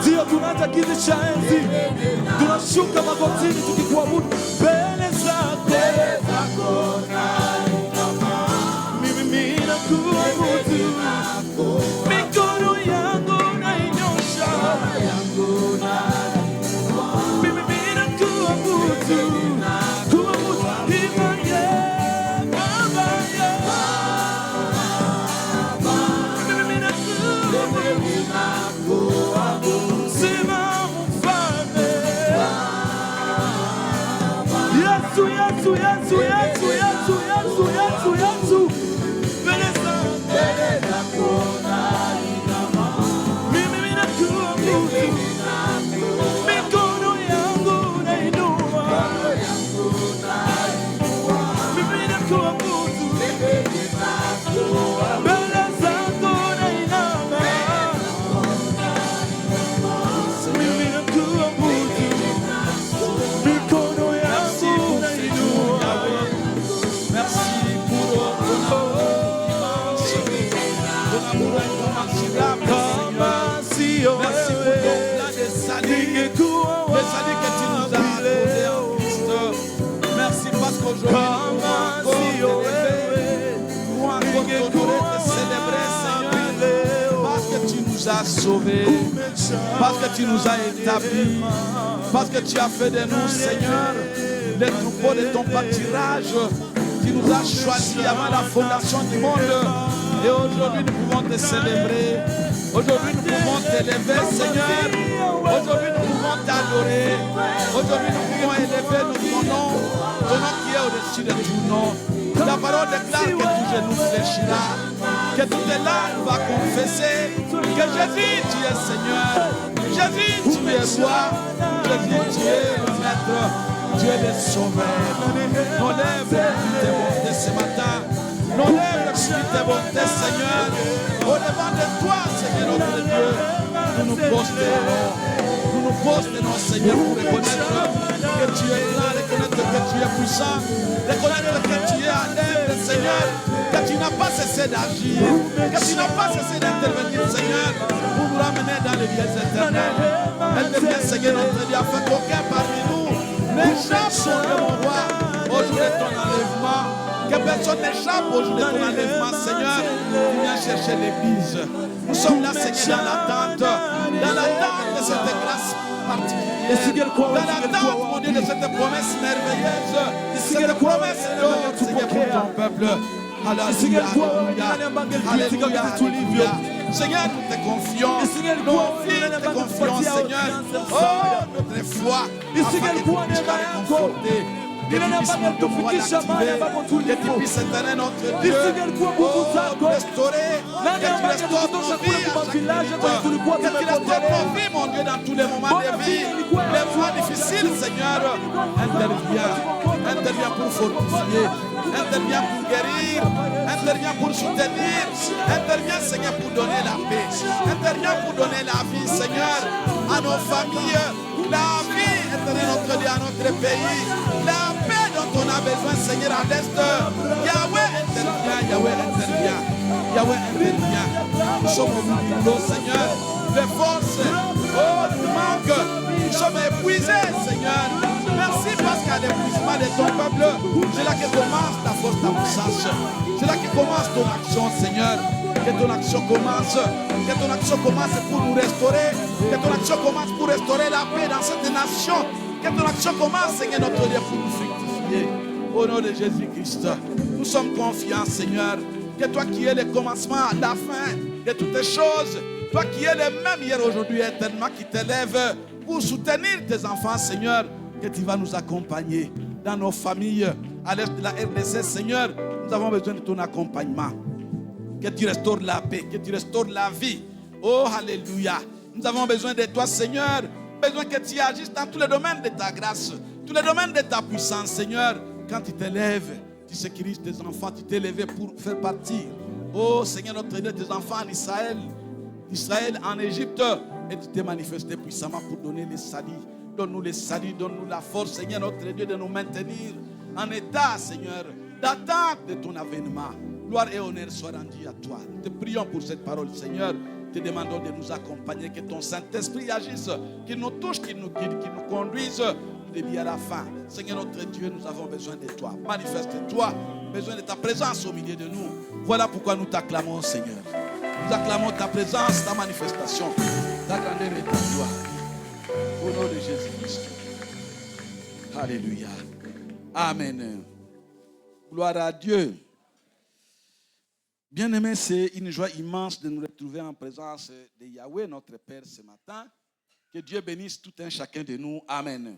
ndio tunaanza kiti cha enzi, tunashuka magotini tukikuabudu mbele zako. Mimi ninakuabudu. Mikono yangu nainyosha, mimi ninakuabudu. Kuabudu imanye Baba ya, mimi ninakuabudu. Sema mfalme Yesu, Yesu, Yesu, Yesu, Yesu, Yesu, Yesu, Yesu. Mbele zako mimi ninakuabudu. Mikono yangu nainua, mimi ninakuabudu. Mbele zako nainama, mimi ninakuabudu. Mikono yangu nainua. Merci pour votre immense, ton amour incommensurable, Kama Seigneur. sio Merci pour ton wewe, plan de salut, ningekuwa le salut que tu nous as wapi accordé leo? en Christ. Merci parce qu'aujourd'hui nous Kama pouvons encore sio te lever, wewe, nous encore t'honorer, te célébrer, Seigneur, parce que tu nous as sauvés, parce que tu nous as établis, parce que tu as fait de nous, Seigneur, les troupeaux de ton pâturage. Tu nous as choisis avant la fondation du monde. Et aujourd'hui, nous pouvons te célébrer. Aujourd'hui, nous pouvons t'élever, Seigneur. Aujourd'hui, nous pouvons t'adorer. Aujourd'hui, nous pouvons élever ton nom qui est au-dessus de tout nom. La parole déclare que tout genou fléchira, que toutes les langues vont confesser que Jésus, tu es Seigneur. Jésus, tu es roi. Jésus, tu es le maître. Tu es le sauveur. Nos lèvres tes bontés ce matin. Nos lèvres tes bontés, Seigneur. Au devant de toi, Seigneur notre Dieu, nous nous postérons. Nous nous postérons, Seigneur, pour reconnaître que tu es là, reconnaître que tu es puissant, reconnaître que tu es à l'œuvre, Seigneur, que tu n'as pas cessé d'agir, que tu n'as pas cessé d'intervenir, Seigneur, pour nous ramener dans les lieux éternels. Interviens, Seigneur, notre Dieu, afin qu'aucun parmi nous n'échappe, mon roi, au jour de ton enlèvement. Que personne n'échappe au jour de ton enlèvement, Seigneur. Tu viens chercher l'église. Nous sommes là, Seigneur, dans l'attente de cette grâce particulière. Dans l'attente, mon Dieu, de cette promesse merveilleuse. Cette promesse énorme, Seigneur, pour ton peuple. Alléluia, alléluia, alléluia. Seigneur, nous te confions. Nos vies te confions, Seigneur. Oh, notre foi. Afin que tu puisses la réconforter. Que tu puisses nous pouvoir l'activer, que tu puisses éteindre notre Dieu, nous restaurer, que tu restaures nos vies à chaque minute, que tu restaures nos vies, mon Dieu, dans tous les moments de vie, les moments difficiles, Seigneur. Interviens pour fortifier, interviens pour guérir, interviens pour soutenir, interviens, Seigneur, pour donner la paix, interviens pour donner la vie, Seigneur, à nos familles, la vie, éternel notre Dieu, à notre pays, la paix dont on a besoin, Seigneur, à l'est. Yahweh intervient, Yahweh intervient, Yahweh intervient. Nous sommes au bout du boulot, Seigneur. Les forces, nous manquent. Nous sommes épuisés, Seigneur. Merci parce qu'à l'épuisement de ton peuple, c'est là que commence ta force, ta puissance. C'est là que commence ton action, Seigneur. Que ton action commence. Que ton action commence pour nous restaurer. Que ton action commence pour restaurer la paix dans cette nation. Que ton action commence, Seigneur, notre Dieu, pour nous fructifier. Au nom de Jésus-Christ, nous sommes confiants, Seigneur, que toi qui es le commencement, la fin de toutes les choses, toi qui es le même hier, aujourd'hui, éternellement, qui t'élève pour soutenir tes enfants, Seigneur, que tu vas nous accompagner dans nos familles, à l'est de la RDC, Seigneur. Nous avons besoin de ton accompagnement. Que tu restaures la paix, que tu restaures la vie. Oh, alléluia. Nous avons besoin de toi, Seigneur. Besoin que tu agisses dans tous les domaines de ta grâce, tous les domaines de ta puissance, Seigneur. Quand tu t'élèves, tu sécurises tes enfants, tu t'es élevé pour faire partir. Oh, Seigneur, notre Dieu, tes enfants en Israël, en Égypte, et tu t'es manifesté puissamment pour donner les saluts. Donne-nous les saluts, donne-nous la force, Seigneur, notre Dieu, de nous maintenir en état, Seigneur, d'attente de ton avènement. Gloire et honneur soient rendus à toi. Nous te prions pour cette parole, Seigneur. Te demandons de nous accompagner, que ton Saint-Esprit agisse, qu'il nous touche, qu'il nous guide, qu'il nous conduise du début à la fin. Seigneur notre Dieu, nous avons besoin de toi. Manifeste-toi, besoin de ta présence au milieu de nous. Voilà pourquoi nous t'acclamons, Seigneur. Nous acclamons ta présence, ta manifestation, ta grandeur et ta gloire. Au nom de Jésus-Christ. Alléluia. Amen. Gloire à Dieu. Bien-aimés, c'est une joie immense de nous retrouver en présence de Yahweh, notre Père, ce matin. Que Dieu bénisse tout un chacun de nous. Amen.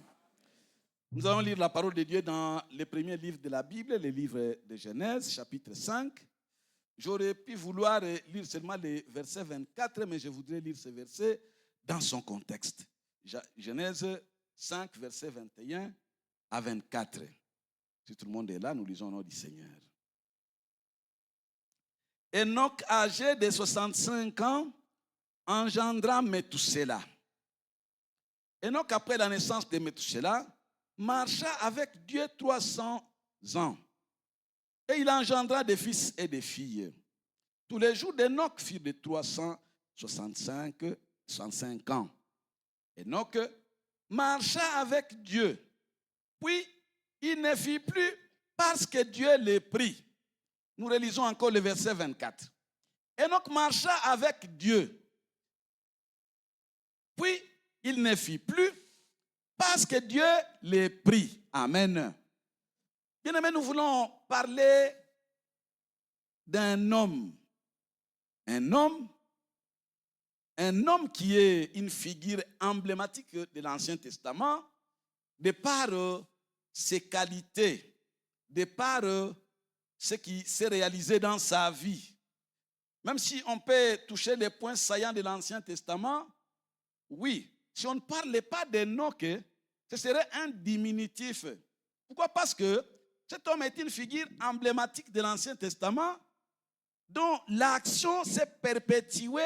Nous allons lire la parole de Dieu dans le premier livre de la Bible, le livre de Genèse, chapitre 5. J'aurais pu vouloir lire seulement le verset 24, mais je voudrais lire ce verset dans son contexte. Genèse 5, verset 21 à 24. Si tout le monde est là, nous lisons au nom du Seigneur. Enoch, âgé de 65 ans, engendra Methusela. Enoch, après la naissance de Methusela, marcha avec Dieu 300 ans. Et il engendra des fils et des filles. Tous les jours d'Enoch furent de 365 ans. Enoch marcha avec Dieu. Puis, il ne fit plus parce que Dieu le prit. Nous relisons encore le verset 24. Enoch marcha avec Dieu. Puis, il ne fit plus parce que Dieu le prit. Amen. Bien-aimés, nous voulons parler d'un homme. Un homme un homme qui est une figure emblématique de l'Ancien Testament, de par ses qualités, de par ce qui s'est réalisé dans sa vie. Même si on peut toucher les points saillants de l'Ancien Testament, oui, si on ne parlait pas d'Enoch, ce serait un diminutif. Pourquoi? Parce que cet homme est une figure emblématique de l'Ancien Testament dont l'action s'est perpétuée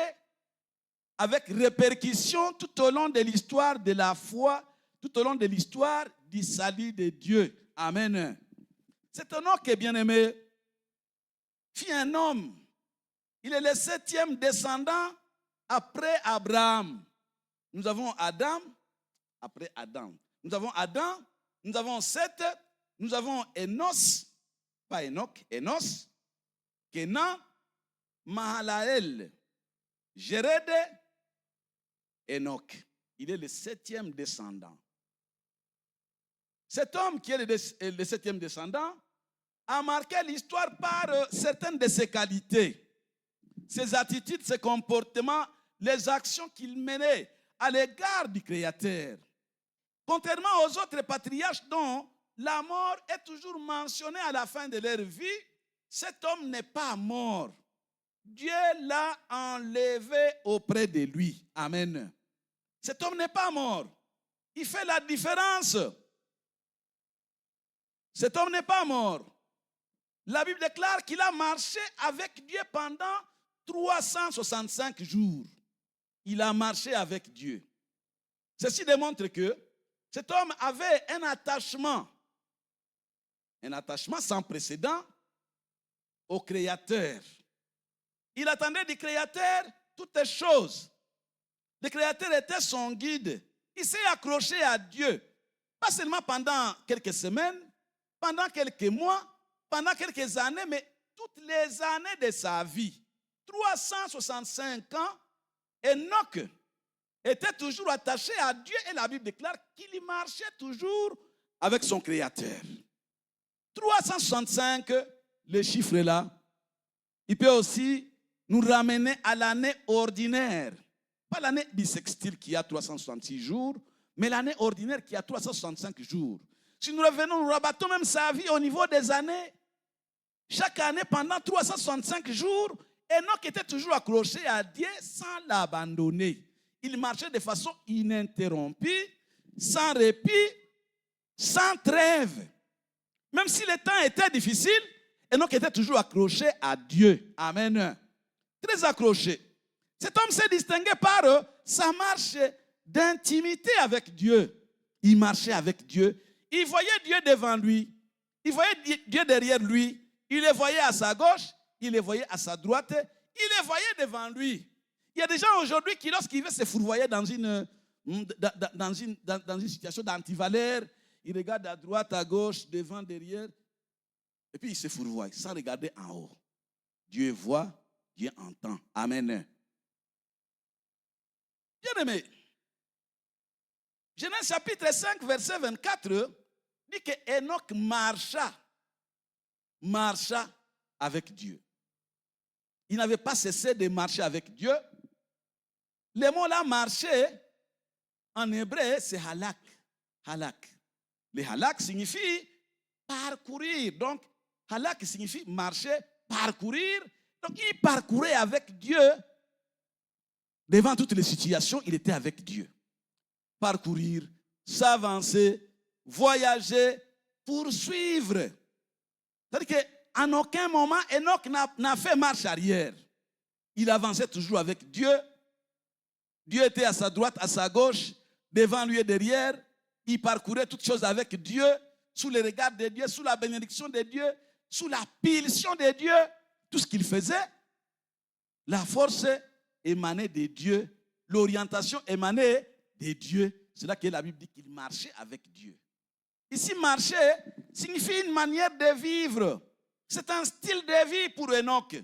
avec répercussion tout au long de l'histoire de la foi, tout au long de l'histoire du salut de Dieu. Amen. C'est un homme qui est bien-aimé, fut un homme. Il est le 7e descendant après Abraham. Nous avons Adam, après Adam. Nous avons Adam, nous avons Seth, nous avons Enos, pas Enoch, Enos, Kenan, Mahalaël, Jéred, Enoch. Il est le 7e descendant. Cet homme qui est le 7e descendant a marqué l'histoire par certaines de ses qualités, ses attitudes, ses comportements, les actions qu'il menait à l'égard du Créateur. Contrairement aux autres patriarches dont la mort est toujours mentionnée à la fin de leur vie, cet homme n'est pas mort. Dieu l'a enlevé auprès de lui. Amen. Cet homme n'est pas mort. Il fait la différence. Cet homme n'est pas mort. La Bible déclare qu'il a marché avec Dieu pendant 365 jours. Il a marché avec Dieu. Ceci démontre que cet homme avait un attachement sans précédent au Créateur. Il attendait du Créateur toutes les choses. Le Créateur était son guide. Il s'est accroché à Dieu. Pas seulement pendant quelques semaines, pendant quelques mois, pendant quelques années, mais toutes les années de sa vie. 365 ans, Enoch était toujours attaché à Dieu et la Bible déclare qu'il marchait toujours avec son Créateur. 365, le chiffre est là. Il peut aussi nous ramener à l'année ordinaire. Pas l'année bissextile qui a 366 jours, mais l'année ordinaire qui a 365 jours. Si nous revenons, nous rabattons même sa vie au niveau des années. Chaque année, pendant 365 jours, Enoch était toujours accroché à Dieu sans l'abandonner. Il marchait de façon ininterrompue, sans répit, sans trêve. Même si le temps était difficile, Enoch était toujours accroché à Dieu. Amen. Très accroché. Cet homme s'est distingué par sa marche d'intimité avec Dieu. Il marchait avec Dieu. Il voyait Dieu devant lui. Il voyait Dieu derrière lui. Il le voyait à sa gauche. Il le voyait à sa droite. Il le voyait devant lui. Il y a des gens aujourd'hui qui, lorsqu'ils veulent se fourvoyer dans une situation d'antivaleur, ils regardent à droite, à gauche, devant, derrière. Et puis ils se fourvoient sans regarder en haut. Dieu voit, Dieu entend. Amen. Bien-aimé, Genèse chapitre 5, verset 24, dit que Enoch marcha avec Dieu. Il n'avait pas cessé de marcher avec Dieu. Le mot là, marcher, en hébreu, c'est halak. Halak. Le halak signifie parcourir. Donc, halak signifie marcher, parcourir. Donc, il parcourait avec Dieu. Devant toutes les situations, il était avec Dieu. Parcourir, s'avancer, voyager, poursuivre. C'est-à-dire qu'en aucun moment, Enoch n'a fait marche arrière. Il avançait toujours avec Dieu. Dieu était à sa droite, à sa gauche, devant lui et derrière. Il parcourait toutes choses avec Dieu, sous le regard de Dieu, sous la bénédiction de Dieu, sous la pulsion de Dieu. Tout ce qu'il faisait, la force émanait de Dieu, l'orientation émanait de Dieu. C'est là que la Bible dit qu'il marchait avec Dieu. Ici, marcher signifie une manière de vivre. C'est un style de vie pour Enoch.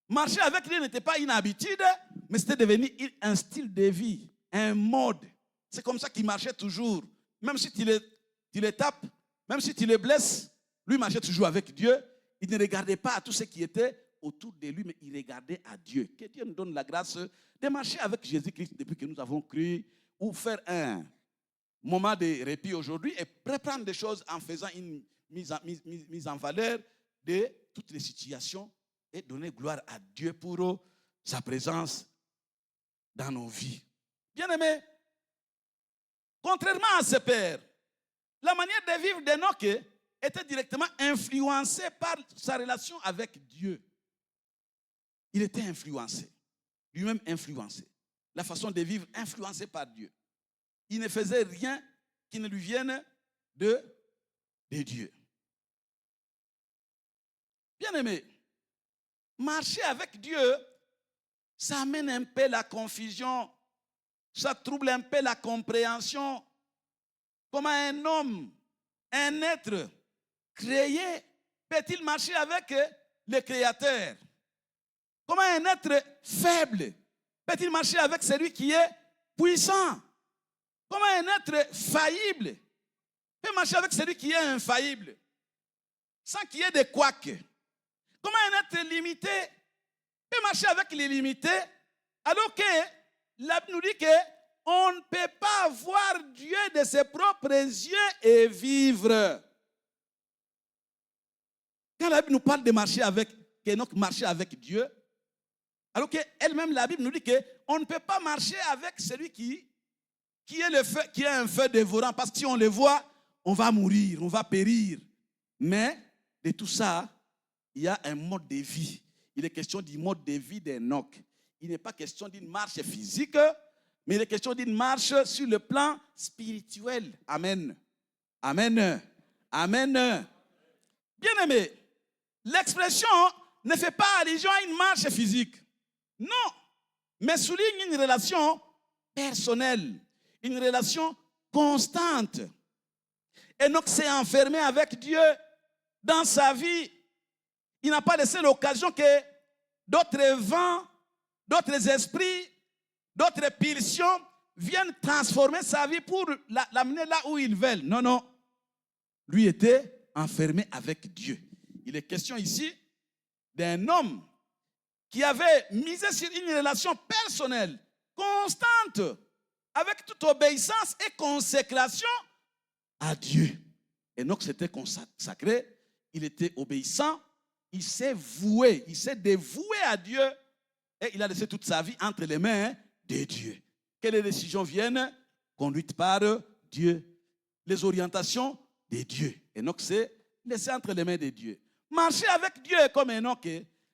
Marcher avec lui n'était pas une habitude, mais c'était devenu un style de vie, un mode. C'est comme ça qu'il marchait toujours. Même si tu le tapes, même si tu le blesses, lui marchait toujours avec Dieu. Il ne regardait pas à tout ce qui était autour de lui, mais il regardait à Dieu. Que Dieu nous donne la grâce de marcher avec Jésus-Christ depuis que nous avons cru, ou faire un moment de répit aujourd'hui et reprendre des choses en faisant une mise en valeur de toutes les situations et donner gloire à Dieu pour sa présence dans nos vies. Bien-aimés, contrairement à ses pères, la manière de vivre d'Enoch était directement influencée par sa relation avec Dieu. Il était influencé, lui-même influencé. La façon de vivre influencée par Dieu. Il ne faisait rien qui ne lui vienne de Dieu. Bien-aimé, marcher avec Dieu, ça amène un peu la confusion, ça trouble un peu la compréhension. Comment un homme, un être créé, peut-il marcher avec le Créateur? Comment un être faible peut-il marcher avec celui qui est puissant? Comment un être faillible peut marcher avec celui qui est infaillible sans qu'il y ait de couacs? Comment un être limité peut marcher avec les limités alors que la Bible nous dit qu'on ne peut pas voir Dieu de ses propres yeux et vivre? Quand la Bible nous parle de marcher avec, qu'Enoch marchait avec Dieu, alors qu'elle-même, la Bible nous dit qu'on ne peut pas marcher avec celui qui est un feu dévorant, parce que si on le voit, on va mourir, on va périr. Mais de tout ça, il y a un mode de vie. Il est question du mode de vie d'Enoch. Il n'est pas question d'une marche physique, mais il est question d'une marche sur le plan spirituel. Amen. Amen. Amen. Bien-aimé, l'expression ne fait pas allusion à une marche physique. Non, mais souligne une relation personnelle, une relation constante. Enoch s'est enfermé avec Dieu dans sa vie. Il n'a pas laissé l'occasion que d'autres vents, d'autres esprits, d'autres pulsions viennent transformer sa vie pour l'amener là où ils veulent. Non, non. Lui était enfermé avec Dieu. Il est question ici d'un homme qui avait misé sur une relation personnelle, constante, avec toute obéissance et consécration à Dieu. Enoch s'était consacré, il était obéissant, il s'est voué, il s'est dévoué à Dieu et il a laissé toute sa vie entre les mains de Dieu. Que les décisions viennent conduites par Dieu. Les orientations de Dieu. Enoch s'est laissé entre les mains de Dieu. Marcher avec Dieu comme Enoch,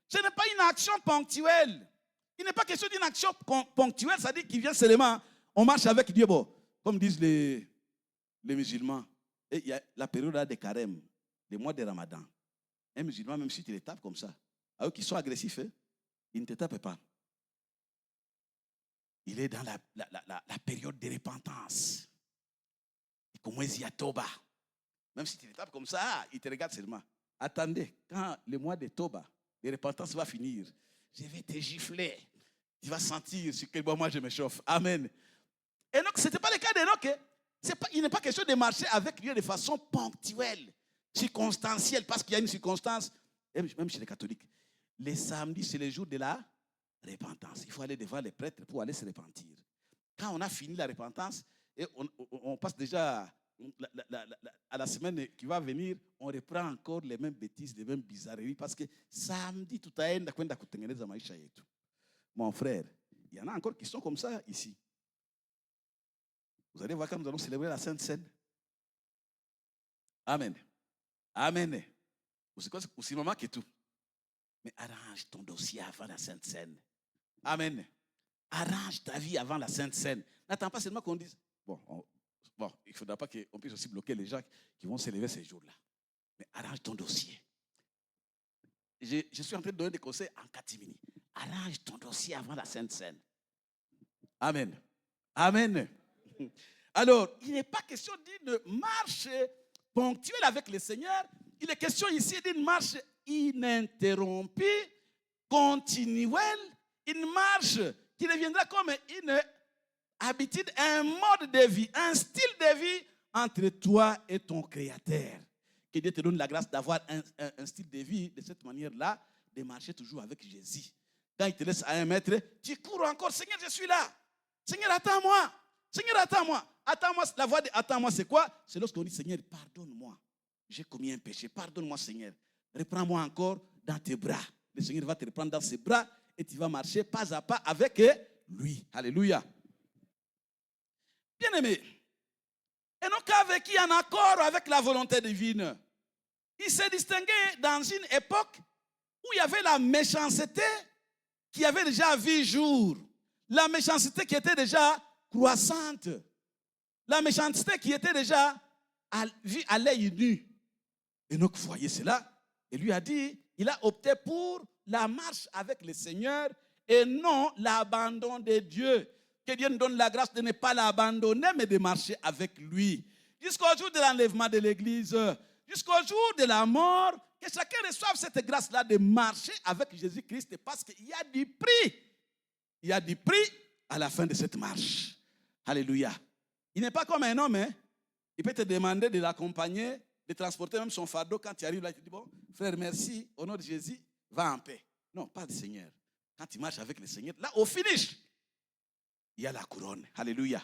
ce n'est pas une action ponctuelle. Il n'est pas question d'une action ponctuelle, c'est-à-dire qu'il vient seulement, on marche avec Dieu, bon, comme disent les musulmans. Et il y a la période de carême, le mois de Ramadan. Un musulman, même si tu les tapes comme ça, à eux qui sont agressifs, ils ne te tapent pas. Il est dans la période de repentance. Et comment il y a Toba. Même si tu les tapes comme ça, il te regarde seulement. Attendez, quand le mois de Toba, de repentance va finir, je vais te gifler. Tu vas sentir sur quel moment je me chauffe. Amen. Et donc, ce n'était pas le cas d'Enoch. Il n'est pas question de marcher avec Dieu de façon ponctuelle, circonstancielle, parce qu'il y a une circonstance, même chez les catholiques. Les samedis, c'est le jour de la repentance. Il faut aller devant les prêtres pour aller se repentir. Quand on a fini la repentance, et on passe déjà à la semaine qui va venir, on reprend encore les mêmes bêtises, les mêmes bizarreries, parce que samedi, tout a enda kwenda kutengeneza maisha yetu. Mon frère, il y en a encore qui sont comme ça ici. Vous allez voir quand nous allons célébrer la Sainte Seine. Amen. Amen. Aussi maman que tout. Mais arrange ton dossier avant la Sainte Seine. Amen. Arrange ta vie avant la Sainte Seine. N'attends pas seulement qu'on dise, bon, il ne faudra pas qu'on puisse aussi bloquer les gens qui vont s'élever ces jours-là. Mais arrange ton dossier. Je suis en train de donner des conseils en catimini. Arrange ton dossier avant la Sainte Seine. Amen. Amen. Alors, il n'est pas question d'une marche ponctuelle avec le Seigneur. Il est question ici d'une marche ininterrompue, continuelle, une marche qui deviendra comme une habitude, un mode de vie, un style de vie entre toi et ton Créateur. Que Dieu te donne la grâce d'avoir un style de vie de cette manière-là, de marcher toujours avec Jésus. Quand il te laisse à 1 mètre, tu cours encore. Seigneur, je suis là. Seigneur, attends-moi. Seigneur, attends-moi. Attends-moi. La voix de attends-moi, c'est quoi? C'est lorsqu'on dit, Seigneur, pardonne-moi. J'ai commis un péché. Pardonne-moi, Seigneur. Reprends-moi encore dans tes bras. Le Seigneur va te reprendre dans ses bras et tu vas marcher pas à pas avec lui. Alléluia. Bien-aimé, Enoch a vécu en accord avec la volonté divine. Il s'est distingué dans une époque où il y avait la méchanceté qui avait déjà vu jour. La méchanceté qui était déjà croissante. La méchanceté qui était déjà vue à l'œil nu. Enoch voyait cela et lui a dit, il a opté pour la marche avec le Seigneur et non l'abandon de Dieu. Que Dieu nous donne la grâce de ne pas l'abandonner, mais de marcher avec lui. Jusqu'au jour de l'enlèvement de l'Église, jusqu'au jour de la mort, que chacun reçoive cette grâce-là de marcher avec Jésus-Christ parce qu'il y a du prix. Il y a du prix à la fin de cette marche. Alléluia. Il n'est pas comme un homme. Hein? Il peut te demander de l'accompagner, de transporter même son fardeau. Quand tu arrives là, tu dis, bon, frère, merci, au nom de Jésus, va en paix. Non, pas le Seigneur. Quand tu marches avec le Seigneur, là, au finish, il y a la couronne. Alléluia.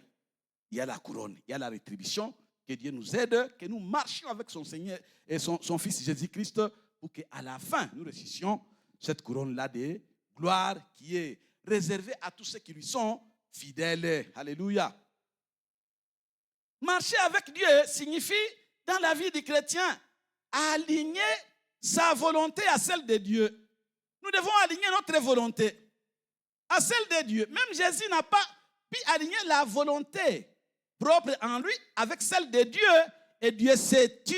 Il y a la couronne, il y a la rétribution. Que Dieu nous aide, que nous marchions avec son Seigneur et son Fils Jésus-Christ pour qu'à la fin, nous réussissions cette couronne-là de gloire qui est réservée à tous ceux qui lui sont fidèles. Alléluia. Marcher avec Dieu signifie, dans la vie du chrétien, aligner sa volonté à celle de Dieu. Nous devons aligner notre volonté à celle de Dieu. Même Jésus n'a pas pu aligner la volonté propre en lui avec celle de Dieu. Et Dieu s'est tu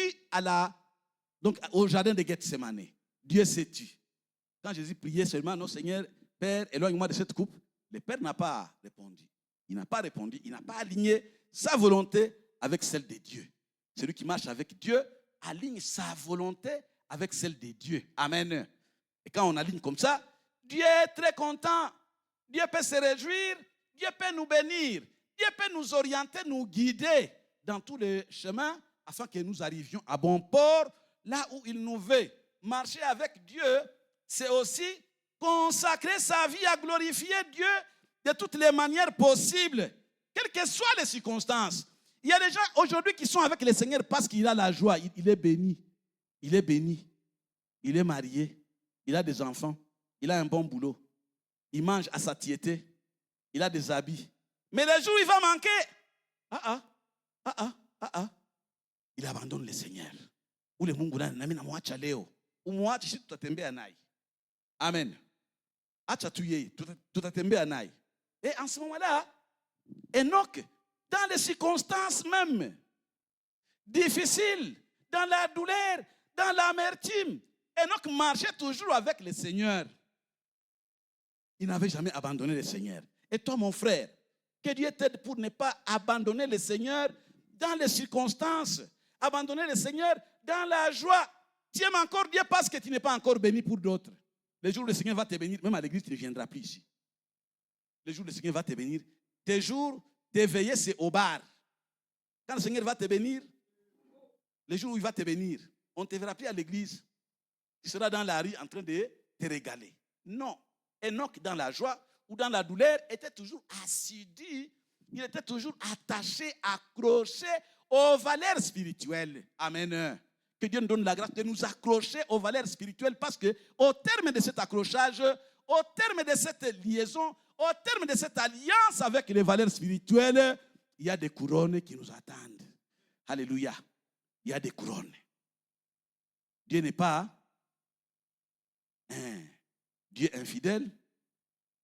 au jardin de Gethsemane. Dieu s'est tu. Quand Jésus priait seulement, non Seigneur, Père, éloigne-moi de cette coupe. Le Père n'a pas répondu. Il n'a pas répondu. Il n'a pas aligné sa volonté avec celle de Dieu. Celui qui marche avec Dieu aligne sa volonté avec celle de Dieu. Amen. Et quand on aligne comme ça, Dieu est très content. Dieu peut se réjouir. Dieu peut nous bénir. Dieu peut nous orienter, nous guider dans tous les chemins afin que nous arrivions à bon port, là où il nous veut. Marcher avec Dieu, c'est aussi consacrer sa vie à glorifier Dieu de toutes les manières possibles, quelles que soient les circonstances. Il y a des gens aujourd'hui qui sont avec le Seigneur parce qu'il a la joie, il est béni. Il est béni. Il est marié. Il a des enfants. Il a un bon boulot. Il mange à satiété. Il a des habits. Mais le jour où il va manquer, il abandonne le Seigneur. Ou le Mungu nami namwacha leo. Umwache sisi tutatembea naye. Amen. Acha tu yeye, tutatembea naye. Et en ce moment-là, Enoch, dans les circonstances même difficiles, dans la douleur, dans l'amertume, Enoch marchait toujours avec le Seigneur. Il n'avait jamais abandonné le Seigneur. Et toi, mon frère, que Dieu t'aide pour ne pas abandonner le Seigneur dans les circonstances. Abandonner le Seigneur dans la joie. Tu aimes encore Dieu parce que tu n'es pas encore béni pour d'autres. Le jour où le Seigneur va te bénir, même à l'église, tu ne viendras plus ici. Le jour où le Seigneur va te bénir, tes jours, tes veillées, c'est au bar. Quand le Seigneur va te bénir, le jour où il va te bénir, on ne te verra plus à l'église. Tu seras dans la rue en train de te régaler. Non. Enoch, dans la joie ou dans la douleur, était toujours assidu. Il était toujours attaché, accroché aux valeurs spirituelles. Amen. Que Dieu nous donne la grâce de nous accrocher aux valeurs spirituelles parce qu'au terme de cet accrochage, au terme de cette liaison, au terme de cette alliance avec les valeurs spirituelles, il y a des couronnes qui nous attendent. Alléluia. Il y a des couronnes. Dieu n'est pas un Dieu infidèle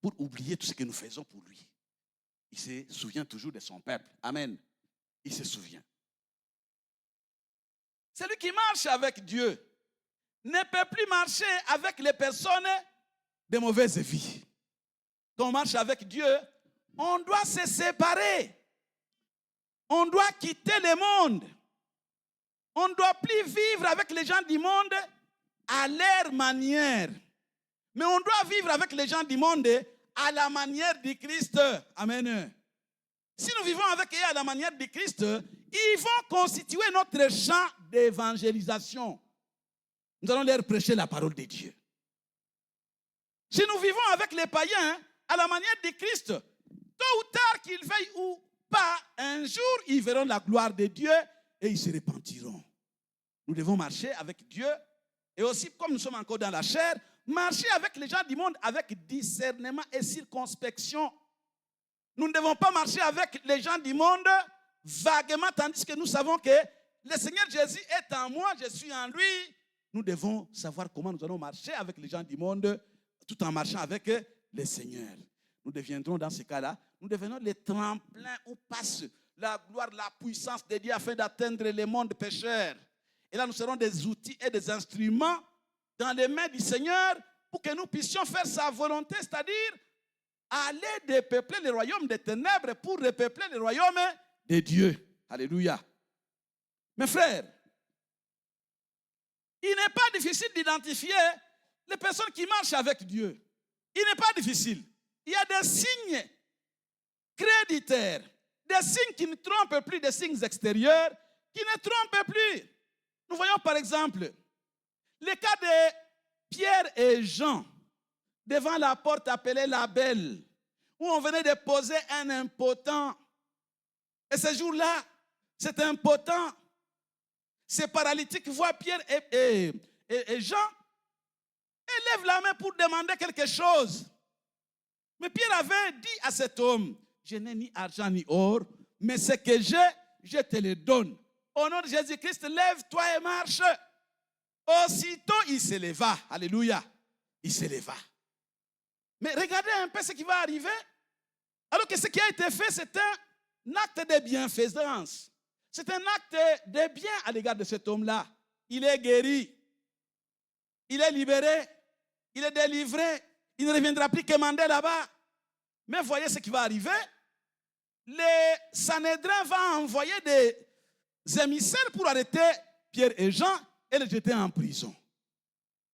pour oublier tout ce que nous faisons pour lui. Il se souvient toujours de son peuple. Amen. Il se souvient. Celui qui marche avec Dieu ne peut plus marcher avec les personnes de mauvaise vie. Quand on marche avec Dieu, on doit se séparer. On doit quitter le monde. On ne doit plus vivre avec les gens du monde à leur manière. Mais on doit vivre avec les gens du monde à la manière du Christ. Amen. Si nous vivons avec eux à la manière du Christ, ils vont constituer notre champ d'évangélisation. Nous allons leur prêcher la parole de Dieu. Si nous vivons avec les païens à la manière de Christ, tôt ou tard, qu'ils veuillent ou pas, un jour, ils verront la gloire de Dieu et ils se repentiront. Nous devons marcher avec Dieu et aussi, comme nous sommes encore dans la chair, marcher avec les gens du monde avec discernement et circonspection. Nous ne devons pas marcher avec les gens du monde vaguement, tandis que nous savons que le Seigneur Jésus est en moi, je suis en lui. Nous devons savoir comment nous allons marcher avec les gens du monde tout en marchant avec le Seigneur. Nous deviendrons dans ce cas-là, nous devenons les tremplins où passe la gloire, la puissance de Dieu afin d'atteindre les mondes pécheurs. Et là, nous serons des outils et des instruments dans les mains du Seigneur pour que nous puissions faire sa volonté, c'est-à-dire aller dépeupler le royaume des ténèbres pour repeupler le royaume de Dieu. Alléluia. Mes frères, il n'est pas difficile d'identifier les personnes qui marchent avec Dieu. Il n'est pas difficile. Il y a des signes créditaires, des signes qui ne trompent plus, des signes extérieurs qui ne trompent plus. Nous voyons par exemple le cas de Pierre et Jean devant la porte appelée la Belle, où on venait de poser un impotent. Et ce jour-là, cet impotent, ces paralytiques voient Pierre et Jean et lèvent la main pour demander quelque chose. Mais Pierre avait dit à cet homme, je n'ai ni argent ni or, mais ce que j'ai, je te le donne. Au nom de Jésus-Christ, lève-toi et marche. Aussitôt, il se leva. Alléluia. Il se leva. Mais regardez un peu ce qui va arriver. Alors que ce qui a été fait, c'est un acte de bienfaisance. C'est un acte de bien à l'égard de cet homme-là. Il est guéri. Il est libéré. Il est délivré. Il ne reviendra plus quémander là-bas. Mais voyez ce qui va arriver. Les Sanhédrin vont envoyer des émissaires pour arrêter Pierre et Jean et les jeter en prison.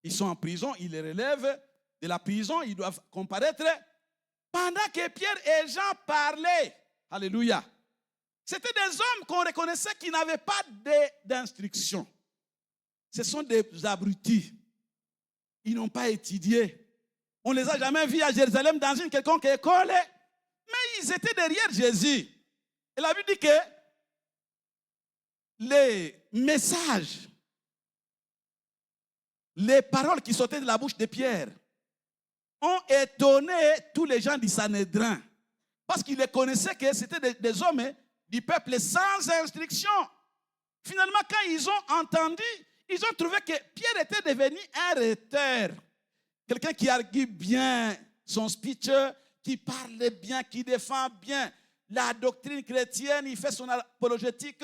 Ils sont en prison, ils les relèvent de la prison, ils doivent comparaître. Pendant que Pierre et Jean parlaient, alléluia, c'était des hommes qu'on reconnaissait qui n'avaient pas d'instruction. Ce sont des abrutis. Ils n'ont pas étudié. On ne les a jamais vus à Jérusalem dans une quelconque école, mais ils étaient derrière Jésus. Et la Bible dit que les messages, les paroles qui sortaient de la bouche de Pierre ont étonné tous les gens du Sanhédrin. Parce qu'ils les connaissaient que c'était des hommes du peuple sans instruction. Finalement, quand ils ont entendu, ils ont trouvé que Pierre était devenu un rhéteur. Quelqu'un qui argue bien son speech, qui parle bien, qui défend bien la doctrine chrétienne, il fait son apologétique.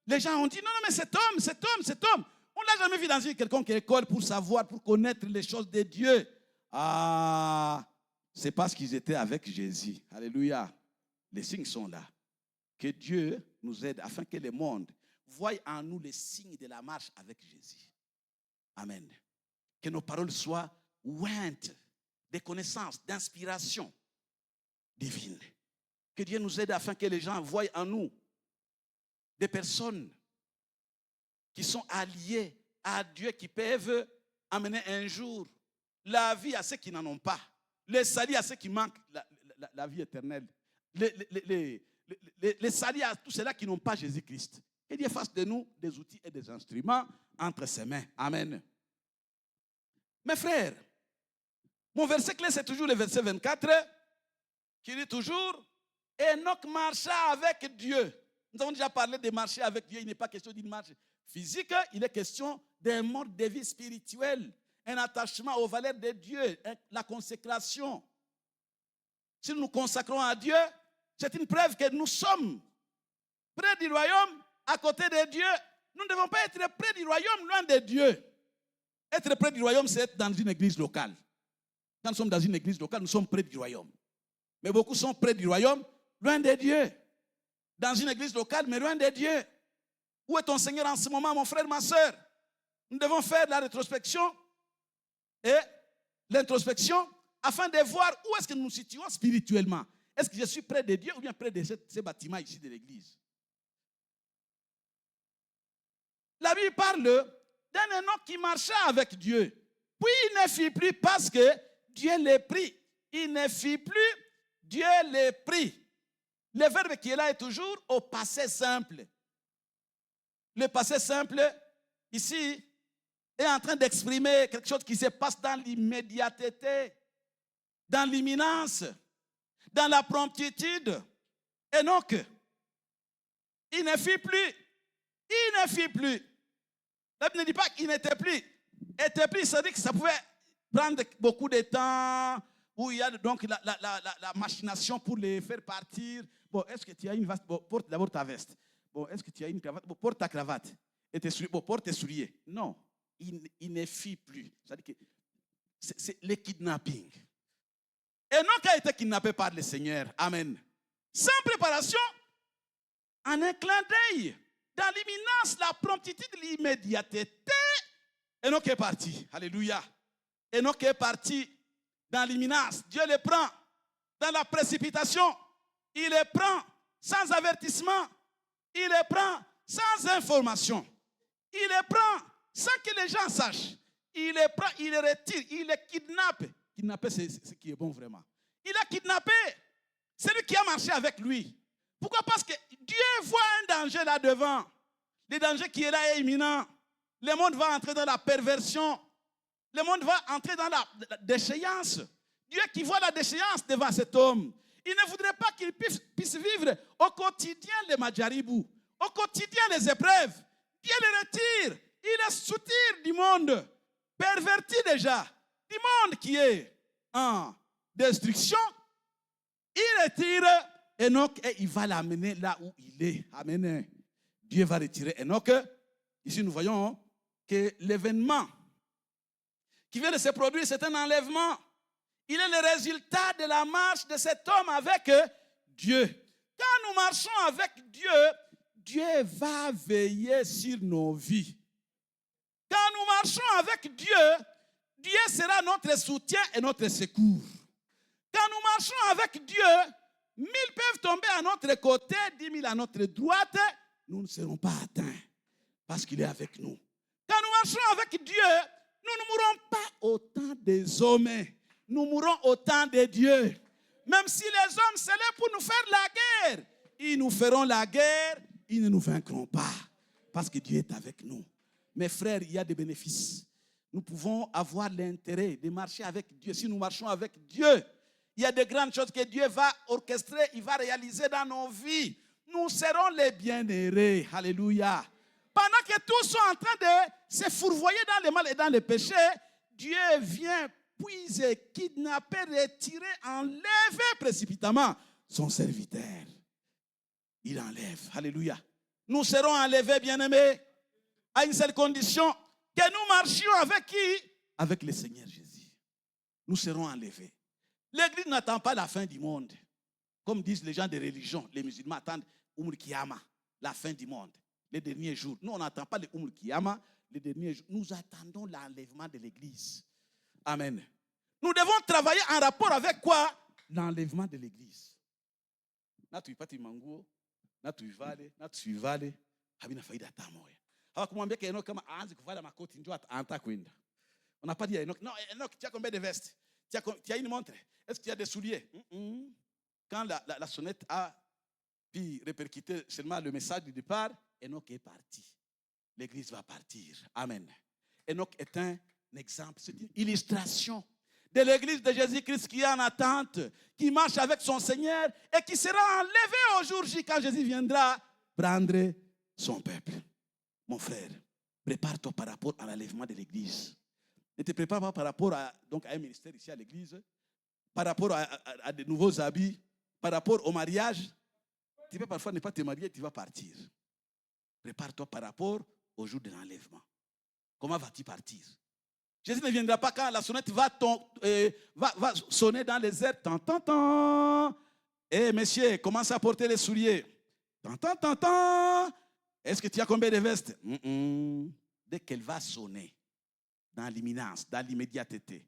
Les gens ont dit, non, mais cet homme, on ne l'a jamais vu dans une quelconque école pour savoir, pour connaître les choses de Dieu. Ah, c'est parce qu'ils étaient avec Jésus. Alléluia. Les signes sont là. Que Dieu nous aide afin que le monde voie en nous les signes de la marche avec Jésus. Amen. Que nos paroles soient ointes de connaissances, d'inspiration divine. Que Dieu nous aide afin que les gens voient en nous des personnes qui sont alliées à Dieu, qui peuvent amener un jour la vie à ceux qui n'en ont pas, le salut à ceux qui manquent la vie éternelle, les salut à tous ceux-là qui n'ont pas Jésus-Christ. Que Dieu fasse de nous des outils et des instruments entre ses mains. Amen. Mes frères, mon verset clé, c'est toujours le verset 24, qui dit toujours, Enoch marcha avec Dieu. Nous avons déjà parlé de marcher avec Dieu. Il n'est pas question d'une marche physique, il est question d'un mode de vie spirituel, un attachement aux valeurs de Dieu, la consécration. Si nous nous consacrons à Dieu, c'est une preuve que nous sommes près du royaume, à côté de Dieu. Nous ne devons pas être près du royaume, loin de Dieu. Être près du royaume, c'est être dans une église locale. Quand nous sommes dans une église locale, nous sommes près du royaume. Mais beaucoup sont près du royaume, loin de Dieu. Dans une église locale, mais loin de Dieu. Où est ton Seigneur en ce moment, mon frère, ma soeur? Nous devons faire la rétrospection et l'introspection afin de voir où est-ce que nous nous situons spirituellement. Est-ce que je suis près de Dieu ou bien près de ces bâtiments ici de l'église? La Bible parle d'un Enoch qui marcha avec Dieu. Puis il ne fit plus parce que Dieu les prit. Il ne fit plus, Dieu les prit. Le verbe qui est là est toujours au passé simple. Le passé simple, ici, est en train d'exprimer quelque chose qui se passe dans l'immédiateté, dans l'imminence, dans la promptitude. Et donc, il ne fit plus. Il ne fit plus. La Bible ne dit pas qu'il n'était plus. Était plus, ça veut dire que ça pouvait prendre beaucoup de temps, où il y a donc la machination pour les faire partir. Bon, est-ce que tu as une veste? Bon, porte d'abord ta veste. Bon, est-ce que tu as une cravate? Bon, porte ta cravate. Et tes souliers. Bon, porte tes souliers. Non, il ne fit plus. C'est-à-dire que c'est le kidnapping. Enoch a été kidnappé par le Seigneur. Amen. Sans préparation, en un clin d'œil, dans l'imminence, la promptitude, l'immédiateté, Enoch est parti. Alléluia. Enoch est parti dans l'imminence. Dieu le prend dans la précipitation. Il le prend sans avertissement. Il le prend sans information. Il le prend sans que les gens sachent. Il le prend, il le retire, il le kidnappe. Kidnapper, c'est ce qui est bon vraiment. Il a kidnappé celui qui a marché avec lui. Pourquoi? Parce que Dieu voit un danger là devant. Le danger qui est là est imminent. Le monde va entrer dans la perversion. Le monde va entrer dans la déchéance. Dieu qui voit la déchéance devant cet homme. Il ne voudrait pas qu'il puisse vivre au quotidien les madjaribou, au quotidien les épreuves. Dieu le retire. Il le soutire du monde, perverti déjà, du monde qui est en destruction. Il retire Enoch et il va l'amener là où il est. Amen. Dieu va retirer Enoch. Ici, nous voyons que l'événement qui vient de se produire, c'est un enlèvement. Il est le résultat de la marche de cet homme avec Dieu. Quand nous marchons avec Dieu, Dieu va veiller sur nos vies. Quand nous marchons avec Dieu, Dieu sera notre soutien et notre secours. Quand nous marchons avec Dieu, 1000 peuvent tomber à notre côté, 10 000 à notre droite, nous ne serons pas atteints parce qu'il est avec nous. Quand nous marchons avec Dieu, nous ne mourrons pas au temps des hommes, nous mourrons au temps de Dieu. Même si les hommes se lèvent pour nous faire la guerre, ils nous feront la guerre, ils ne nous vaincront pas parce que Dieu est avec nous. Mes frères, il y a des bénéfices. Nous pouvons avoir l'intérêt de marcher avec Dieu. Si nous marchons avec Dieu, il y a de grandes choses que Dieu va orchestrer, il va réaliser dans nos vies. Nous serons les bien-aimés. Alléluia. Pendant que tous sont en train de se fourvoyer dans le mal et dans le péché, Dieu vient puiser, kidnapper, retirer, enlever précipitamment son serviteur. Il enlève. Alléluia. Nous serons enlevés, bien-aimés, à une seule condition, que nous marchions avec qui? Avec le Seigneur Jésus. Nous serons enlevés. L'Église n'attend pas la fin du monde. Comme disent les gens des religions, les musulmans attendent Umul Kiyama, la fin du monde, les derniers jours. Nous, on n'attend pas le Umul Kiyama, les derniers jours. Nous attendons l'enlèvement de l'Église. Amen. Nous devons travailler en rapport avec quoi? L'enlèvement de l'Église. Natu ipati manguo, natu ivale, natu ivale, habina faida tamoya. Hawakumwambia Enoch kama aanze kuvala makoti ndio anta kwenda. On n'a pas dit à Enoch, non, Enoch, tu as combien de vestes? Tu as une montre? Est-ce que tu as des souliers? Quand la sonnette a pu répercuter seulement le message du départ, Enoch est parti. L'Église va partir. Amen. Enoch est un exemple, c'est une illustration de l'Église de Jésus-Christ qui est en attente, qui marche avec son Seigneur et qui sera enlevé au jour J quand Jésus viendra prendre son peuple. Mon frère, prépare-toi par rapport à l'enlèvement de l'Église. Ne te prépare pas par rapport à un ministère ici à l'Église, par rapport à de nouveaux habits, par rapport au mariage. Tu peux parfois ne pas te marier, tu vas partir. Prépare-toi par rapport au jour de l'enlèvement. Comment vas-tu partir? Jésus ne viendra pas quand la sonnette va sonner dans les airs. Tant, tant, tant. Eh, messieurs, commence à porter les souliers. Tant, tant, tant, tant. Est-ce que tu as combien de vestes? Dès qu'elle va sonner, dans l'imminence, dans l'immédiateté.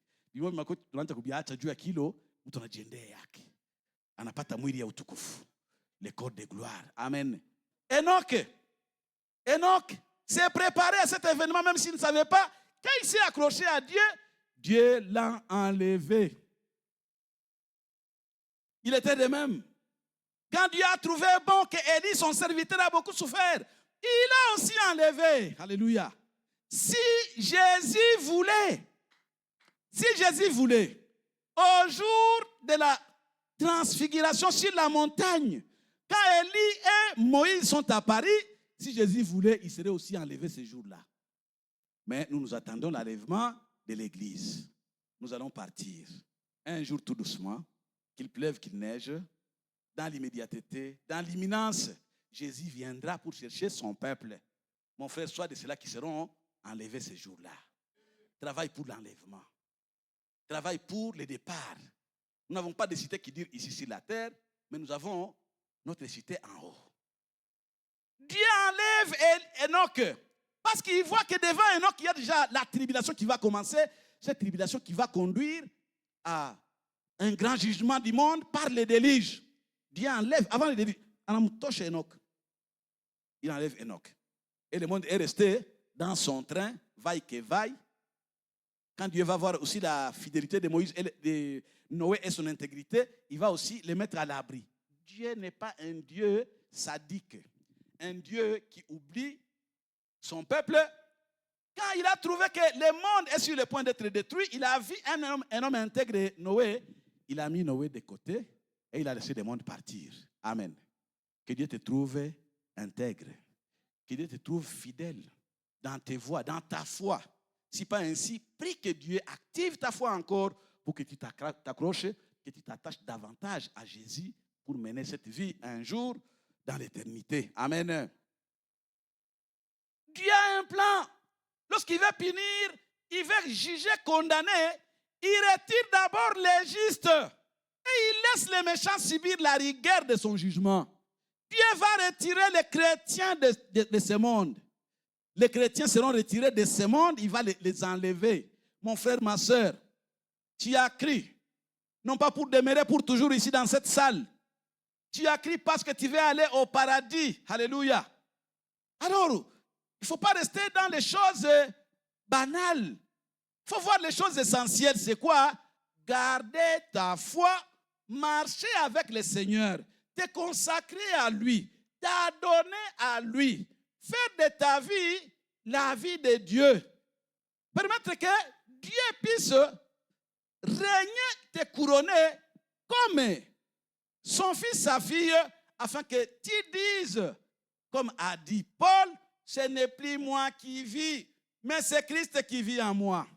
Le corps de gloire. Amen. Enoch s'est préparé à cet événement, même s'il ne savait pas. Quand il s'est accroché à Dieu, Dieu l'a enlevé. Il était de même. Quand Dieu a trouvé bon que Élie, son serviteur, a beaucoup souffert, il a aussi enlevé. Alléluia. Si Jésus voulait, au jour de la transfiguration sur la montagne, quand Élie et Moïse sont à Paris, si Jésus voulait, il serait aussi enlevé ce jour-là. Mais nous attendons l'enlèvement de l'Église. Nous allons partir. Un jour tout doucement, qu'il pleuve, qu'il neige, dans l'immédiateté, dans l'imminence, Jésus viendra pour chercher son peuple. Mon frère, soit de ceux-là qui seront enlevés ce jour-là. Travaille pour l'enlèvement. Travaille pour le départ. Nous n'avons pas de cité qui dire ici sur la terre, mais nous avons notre cité en haut. Dieu enlève Enoch parce qu'il voit que devant Enoch, il y a déjà la tribulation qui va commencer, cette tribulation qui va conduire à un grand jugement du monde par le déluge. Dieu enlève, avant le déluge, il enlève Enoch. Et le monde est resté dans son train, vaille que vaille. Quand Dieu va voir aussi la fidélité de Moïse et de Noé et son intégrité, il va aussi les mettre à l'abri. Dieu n'est pas un Dieu sadique, un Dieu qui oublie son peuple. Quand il a trouvé que le monde est sur le point d'être détruit, il a vu un homme intègre, Noé. Il a mis Noé de côté et il a laissé le monde partir. Amen. Que Dieu te trouve intègre. Que Dieu te trouve fidèle dans tes voies, dans ta foi. Si pas ainsi, prie que Dieu active ta foi encore pour que tu t'accroches, que tu t'attaches davantage à Jésus pour mener cette vie un jour dans l'éternité. Amen. Dieu a un plan. Lorsqu'il veut punir, il veut juger, condamner, il retire d'abord les justes et il laisse les méchants subir la rigueur de son jugement. Dieu va retirer les chrétiens de ce monde. Les chrétiens seront retirés de ce monde, il va les enlever. Mon frère, ma soeur, tu as cru, non pas pour demeurer pour toujours ici dans cette salle. Tu as cru parce que tu veux aller au paradis. Alléluia. Alors, il ne faut pas rester dans les choses banales. Il faut voir les choses essentielles. C'est quoi? Garder ta foi, marcher avec le Seigneur, te consacrer à lui, t'adonner à lui. Faire de ta vie la vie de Dieu. Permettre que Dieu puisse régner, te couronner comme son fils, sa fille, afin que tu dises, comme a dit Paul, ce n'est plus moi qui vis, mais c'est Christ qui vit en moi.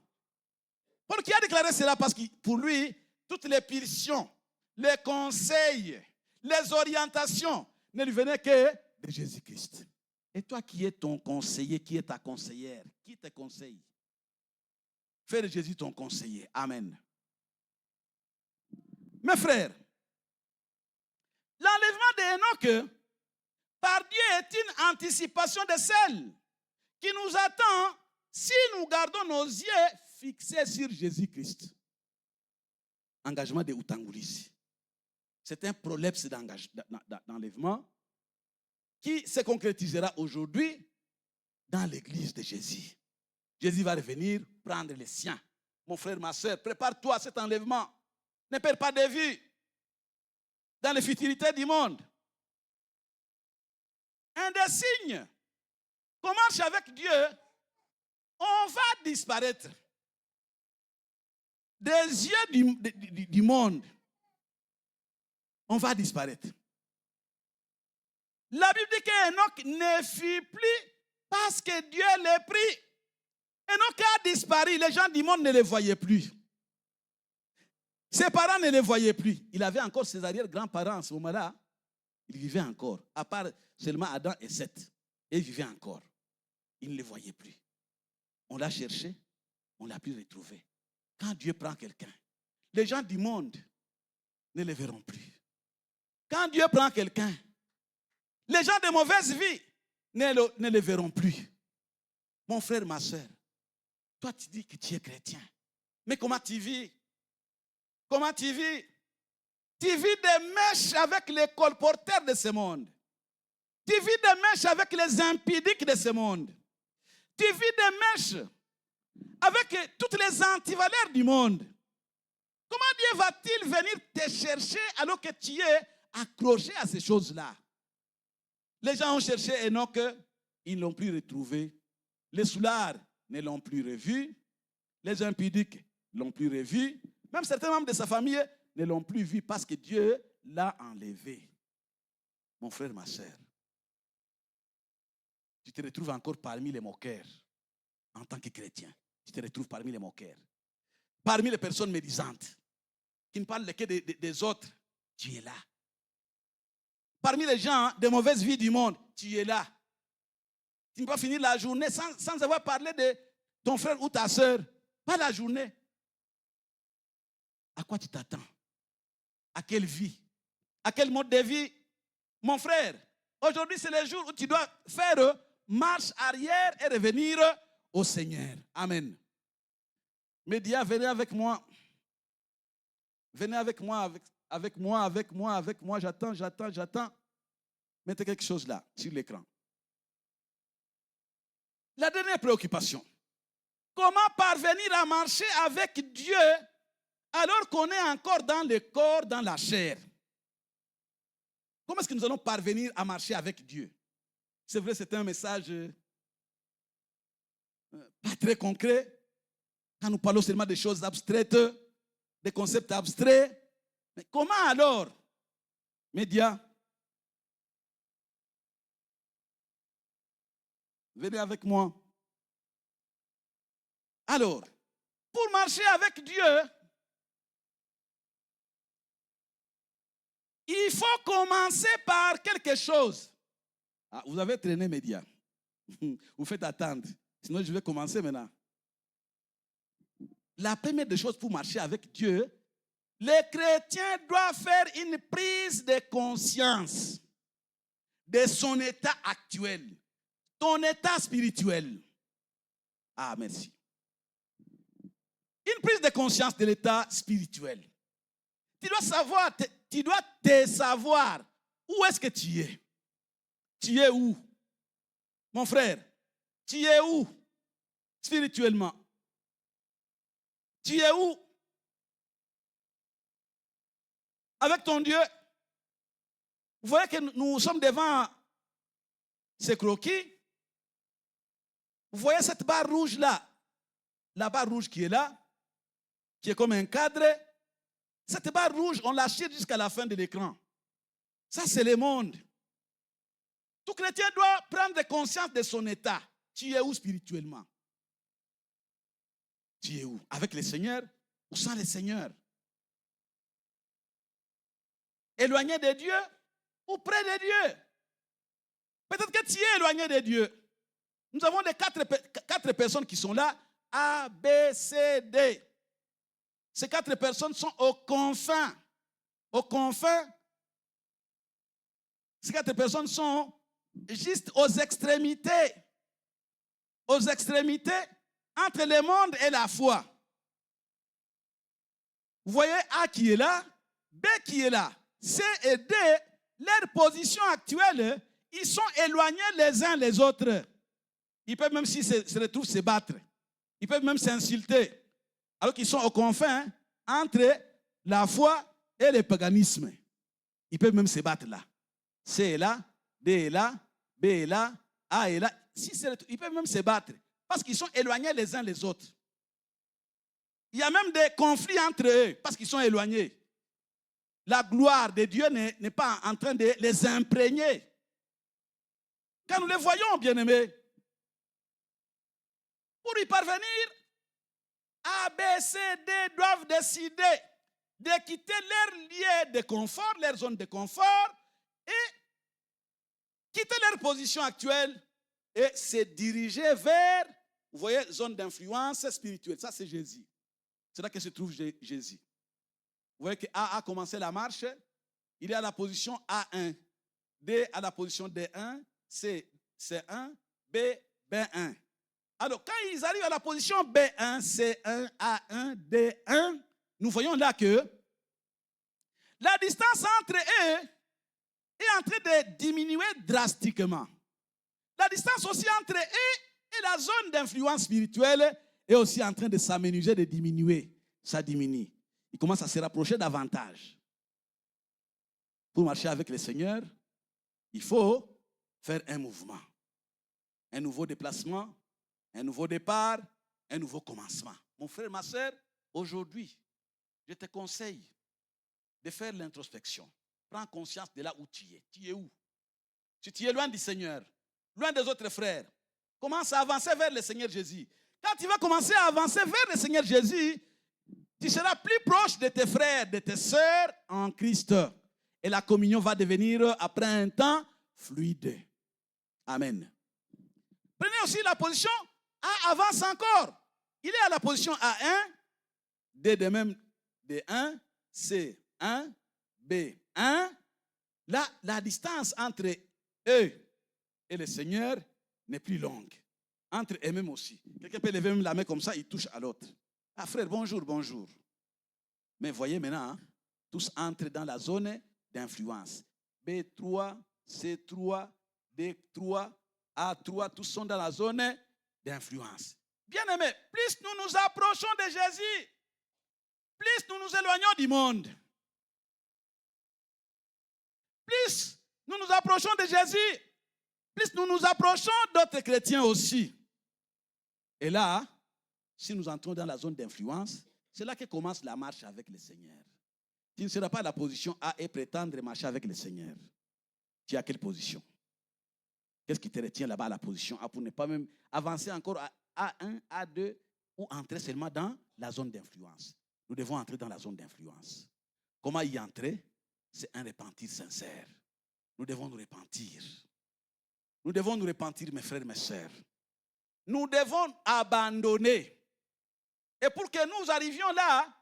Paul qui a déclaré cela parce que pour lui, toutes les pulsions, les conseils, les orientations ne lui venaient que de Jésus-Christ. Et toi qui es ton conseiller, qui est ta conseillère, qui te conseille? Fais de Jésus ton conseiller. Amen. Mes frères, l'enlèvement d'Enoch par Dieu est une anticipation de celle qui nous attend si nous gardons nos yeux fixés sur Jésus-Christ. Engagement de Utangulis. C'est un prolepse d'enlèvement qui se concrétisera aujourd'hui dans l'église de Jésus. Jésus va revenir prendre les siens. Mon frère, ma soeur, prépare-toi à cet enlèvement. Ne perds pas de vue dans les futilités du monde. Un des signes qu'on marche avec Dieu, on va disparaître des yeux du monde. On va disparaître. La Bible dit qu'Enoch ne fut plus parce que Dieu l'a pris. Enoch a disparu. Les gens du monde ne le voyaient plus. Ses parents ne le voyaient plus. Il avait encore ses arrière-grands-parents à ce moment-là. Il vivait encore. À part seulement Adam et Seth. Et il vivait encore. Il ne le voyait plus. On l'a cherché. On l'a pu retrouver. Quand Dieu prend quelqu'un, les gens du monde ne le verront plus. Quand Dieu prend quelqu'un, les gens de mauvaise vie ne le verront plus. Mon frère, ma soeur, toi tu dis que tu es chrétien. Mais comment tu vis? Comment tu vis? Tu vis des mèches avec les colporteurs de ce monde. Tu vis des mèches avec les impudiques de ce monde. Tu vis des mèches avec toutes les antivaleurs du monde. Comment Dieu va-t-il venir te chercher alors que tu es accroché à ces choses-là? Les gens ont cherché Enoch, ils ne l'ont plus retrouvé. Les soulards ne l'ont plus revu. Les impudiques ne l'ont plus revu. Même certains membres de sa famille ne l'ont plus vu parce que Dieu l'a enlevé. Mon frère, ma soeur, tu te retrouves encore parmi les moqueurs en tant que chrétien. Tu te retrouves parmi les moqueurs. Parmi les personnes médisantes qui ne parlent que des autres, tu es là. Parmi les gens de mauvaise vie du monde, tu es là. Tu ne peux pas finir la journée sans avoir parlé de ton frère ou ta soeur. Pas la journée. À quoi tu t'attends? À quelle vie? À quel mode de vie? Mon frère, aujourd'hui c'est le jour où tu dois faire marche arrière et revenir au Seigneur. Amen. Média, venez avec moi. Venez avec moi, avec moi. J'attends. Mettez quelque chose là, sur l'écran. La dernière préoccupation. Comment parvenir à marcher avec Dieu alors qu'on est encore dans le corps, dans la chair? Comment est-ce que nous allons parvenir à marcher avec Dieu? C'est vrai, c'est un message pas très concret. Quand nous parlons seulement des choses abstraites, des concepts abstraits. Mais comment alors, médias? Venez avec moi. Alors, pour marcher avec Dieu, il faut commencer par quelque chose. Ah, vous avez traîné, médias. Vous faites attendre. Sinon, je vais commencer maintenant. La première des choses pour marcher avec Dieu, les chrétiens doivent faire une prise de conscience de son état actuel, ton état spirituel. Ah, merci. Une prise de conscience de l'état spirituel. Tu dois te savoir où est-ce que tu es. Tu es où? Mon frère, tu es où spirituellement? Tu es où? Avec ton Dieu. Vous voyez que nous sommes devant ces croquis. Vous voyez cette barre rouge là? La barre rouge qui est là, qui est comme un cadre. Cette barre rouge, on la chire jusqu'à la fin de l'écran. Ça, c'est le monde. Tout chrétien doit prendre conscience de son état. Tu es où spirituellement? Tu es où? Avec le Seigneur ou sans le Seigneur? Éloigné de Dieu ou près de Dieu? Peut-être que tu es éloigné de Dieu. Nous avons les quatre personnes qui sont là. A, B, C, D. Ces 4 personnes sont aux confins. Aux confins. Ces 4 personnes sont juste aux extrémités. Aux extrémités entre le monde et la foi. Vous voyez A qui est là, B qui est là, C et D, leur position actuelle, ils sont éloignés les uns les autres. Ils peuvent même s'ils se retrouvent se battre. Ils peuvent même s'insulter. Alors qu'ils sont aux confins entre la foi et le paganisme. Ils peuvent même se battre là. C est là, D est là, B est là, A est là. Ils peuvent même se battre parce qu'ils sont éloignés les uns les autres. Il y a même des conflits entre eux parce qu'ils sont éloignés. La gloire de Dieu n'est pas en train de les imprégner. Quand nous les voyons, bien-aimés, pour y parvenir, A, B, C, D doivent décider de quitter leur lieu de confort, leur zone de confort, et quitter leur position actuelle et se diriger vers, vous voyez, zone d'influence spirituelle. Ça, c'est Jésus. C'est là que se trouve Jésus. Vous voyez que A a commencé la marche, il est à la position A1, D à la position D1, C C1, B B1. Alors, quand ils arrivent à la position B1, C1, A1, D1, nous voyons là que la distance entre eux est en train de diminuer drastiquement. La distance aussi entre eux et la zone d'influence spirituelle est aussi en train de s'amenuiser, de diminuer. Ça diminue. Il commence à se rapprocher davantage. Pour marcher avec le Seigneur, il faut faire un mouvement. Un nouveau déplacement, un nouveau départ, un nouveau commencement. Mon frère, ma soeur, aujourd'hui, je te conseille de faire l'introspection. Prends conscience de là où tu es. Tu es où? Si tu es loin du Seigneur, loin des autres frères, commence à avancer vers le Seigneur Jésus. Quand tu vas commencer à avancer vers le Seigneur Jésus, tu seras plus proche de tes frères, de tes sœurs en Christ. Et la communion va devenir, après un temps, fluide. Amen. Prenez aussi la position A, avance encore. Il est à la position A1, D de même D1, C1, B1. Là, la distance entre eux et le Seigneur n'est plus longue. Entre eux-mêmes aussi. Quelqu'un peut lever même la main comme ça, il touche à l'autre. Ah frère, bonjour, bonjour. Mais voyez maintenant, tous entrent dans la zone d'influence. B3, C3, D3, A3, tous sont dans la zone d'influence. Bien-aimés, plus nous nous approchons de Jésus, plus nous nous éloignons du monde. Plus nous nous approchons de Jésus, plus nous nous approchons d'autres chrétiens aussi. Et là, si nous entrons dans la zone d'influence, c'est là que commence la marche avec le Seigneur. Tu ne seras pas à la position A et prétendre marcher avec le Seigneur. Tu es à quelle position? Qu'est-ce qui te retient là-bas à la position A pour ne pas même avancer encore à A1, A2 ou entrer seulement dans la zone d'influence? Nous devons entrer dans la zone d'influence. Comment y entrer? C'est un repentir sincère. Nous devons nous repentir. Nous devons nous repentir, mes frères, mes sœurs. Nous devons abandonner. Et pour que nous arrivions là,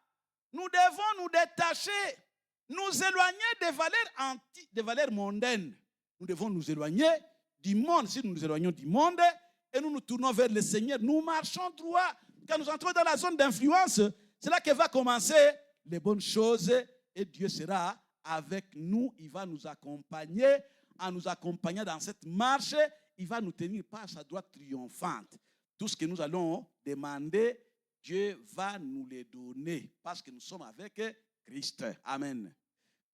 nous devons nous détacher, nous éloigner des valeurs mondaines. Nous devons nous éloigner du monde. Si nous nous éloignons du monde et nous nous tournons vers le Seigneur, nous marchons droit. Quand nous entrons dans la zone d'influence, c'est là que va commencer les bonnes choses et Dieu sera avec nous. Il va nous accompagner. En nous accompagnant dans cette marche, il va nous tenir par sa droite triomphante. Tout ce que nous allons demander, Dieu va nous les donner parce que nous sommes avec Christ. Amen.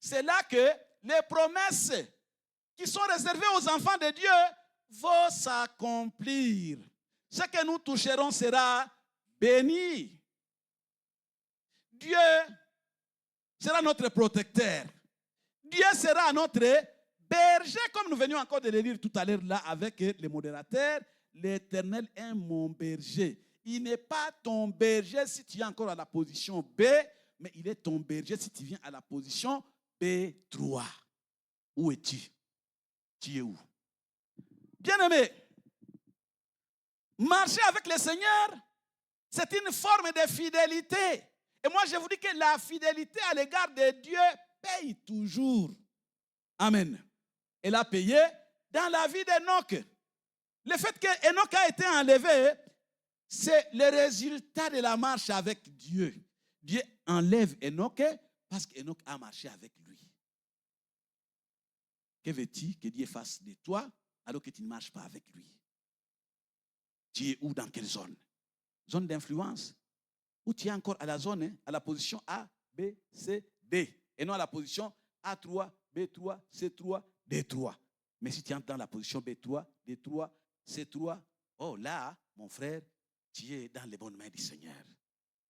C'est là que les promesses qui sont réservées aux enfants de Dieu vont s'accomplir. Ce que nous toucherons sera béni. Dieu sera notre protecteur. Dieu sera notre berger, comme nous venions encore de le lire tout à l'heure là avec les modérateurs. L'Éternel est mon berger. Il n'est pas ton berger si tu es encore à la position B, mais il est ton berger si tu viens à la position B3. Où es-tu? Tu es où? Bien-aimé, marcher avec le Seigneur, c'est une forme de fidélité. Et moi, je vous dis que la fidélité à l'égard de Dieu paye toujours. Amen. Elle a payé dans la vie d'Enoch. Le fait que Enoch a été enlevé, c'est le résultat de la marche avec Dieu. Dieu enlève Enoch parce qu'Enoch a marché avec lui. Que veux-tu que Dieu fasse de toi alors que tu ne marches pas avec lui? Tu es où, dans quelle zone? Zone d'influence? Ou tu es encore à la zone, à la position A, B, C, D, et non à la position A3, B3, C3, D3. Mais si tu entres dans la position B3, D3, C3, oh là, mon frère, tu es dans les bonnes mains du Seigneur.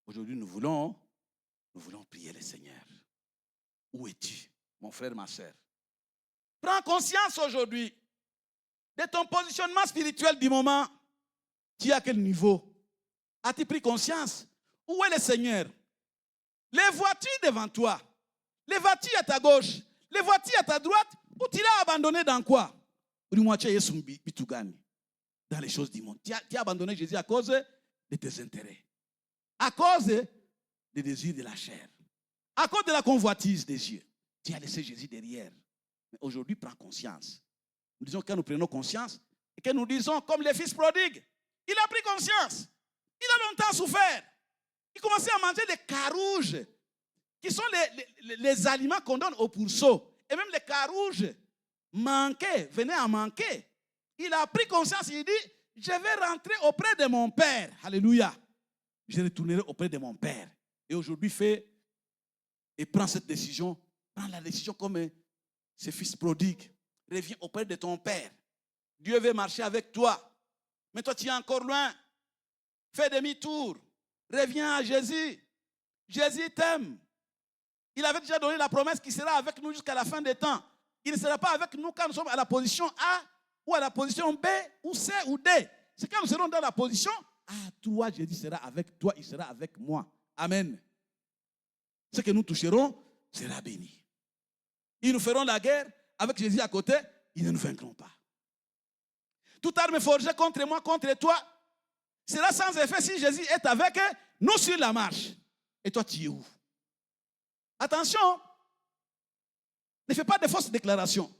Aujourd'hui, nous voulons prier le Seigneur. Où es-tu, mon frère, ma soeur? Prends conscience aujourd'hui de ton positionnement spirituel du moment. Tu es à quel niveau? As-tu pris conscience? Où est le Seigneur? Les vois-tu devant toi? Les vois-tu à ta gauche? Les vois-tu à ta droite? Ou tu l'as abandonné dans quoi? Dans les choses du monde. Tu as abandonné Jésus à cause de tes intérêts. À cause des désirs de la chair. À cause de la convoitise des yeux. Tu as laissé Jésus derrière. Mais aujourd'hui, prends conscience. Nous disons que nous prenons conscience et que nous disons comme les fils prodigues. Il a pris conscience. Il a longtemps souffert. Il commençait à manger des carouges qui sont les aliments qu'on donne aux pourceaux. Et même les carouges venaient à manquer. Il a pris conscience, il dit, je vais rentrer auprès de mon Père. Alléluia. je retournerai auprès de mon Père. Et aujourd'hui, fais et prends cette décision. Prends la décision comme ce fils prodigue. Reviens auprès de ton Père. Dieu veut marcher avec toi. Mais toi, tu es encore loin. Fais demi-tour. Reviens à Jésus. Jésus t'aime. Il avait déjà donné la promesse qu'il sera avec nous jusqu'à la fin des temps. Il ne sera pas avec nous quand nous sommes à la position A ou à la position B ou C ou D. C'est quand nous serons dans la position A, toi, Jésus sera avec toi, il sera avec moi. Amen. Ce que nous toucherons sera béni. Ils nous feront la guerre avec Jésus à côté, ils ne nous vaincront pas. Toute arme forgée contre moi, contre toi, sera sans effet si Jésus est avec nous sur la marche. Et toi, tu es où? Attention, ne fais pas de fausses déclarations.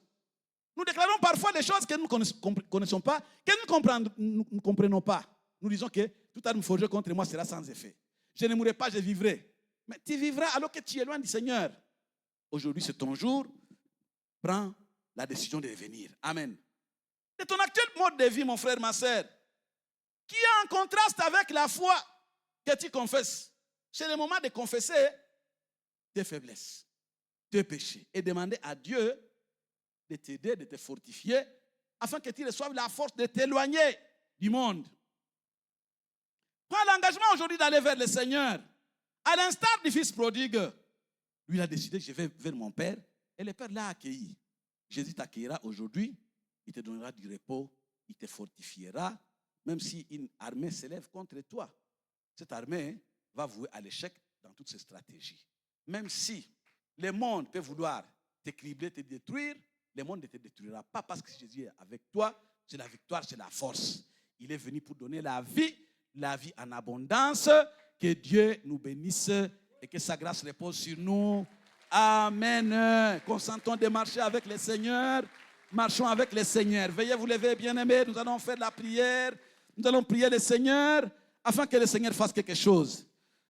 Nous déclarons parfois des choses que nous ne connaissons pas, que nous ne comprenons pas. Nous disons que toute arme forgée contre moi sera sans effet. Je ne mourrai pas, je vivrai. Mais tu vivras alors que tu es loin du Seigneur. Aujourd'hui, c'est ton jour. Prends la décision de revenir. Amen. De ton actuel mode de vie, mon frère, ma soeur, qui est en contraste avec la foi que tu confesses. C'est le moment de confesser tes faiblesses, tes péchés et demander à Dieu de t'aider, de te fortifier afin que tu reçoives la force de t'éloigner du monde. Prends l'engagement aujourd'hui d'aller vers le Seigneur. À l'instar du fils prodigue, lui il a décidé, je vais vers mon Père et le Père l'a accueilli. Jésus t'accueillera aujourd'hui, il te donnera du repos, il te fortifiera, même si une armée s'élève contre toi. Cette armée va vouer à l'échec dans toutes ses stratégies. Même si le monde peut vouloir te cribler, te détruire, le monde ne te détruira pas parce que Jésus est avec toi. C'est la victoire, c'est la force. Il est venu pour donner la vie en abondance. Que Dieu nous bénisse et que sa grâce repose sur nous. Amen. Consentons de marcher avec le Seigneur. Marchons avec le Seigneur. Veuillez vous lever, bien-aimés. Nous allons faire la prière. Nous allons prier le Seigneur afin que le Seigneur fasse quelque chose.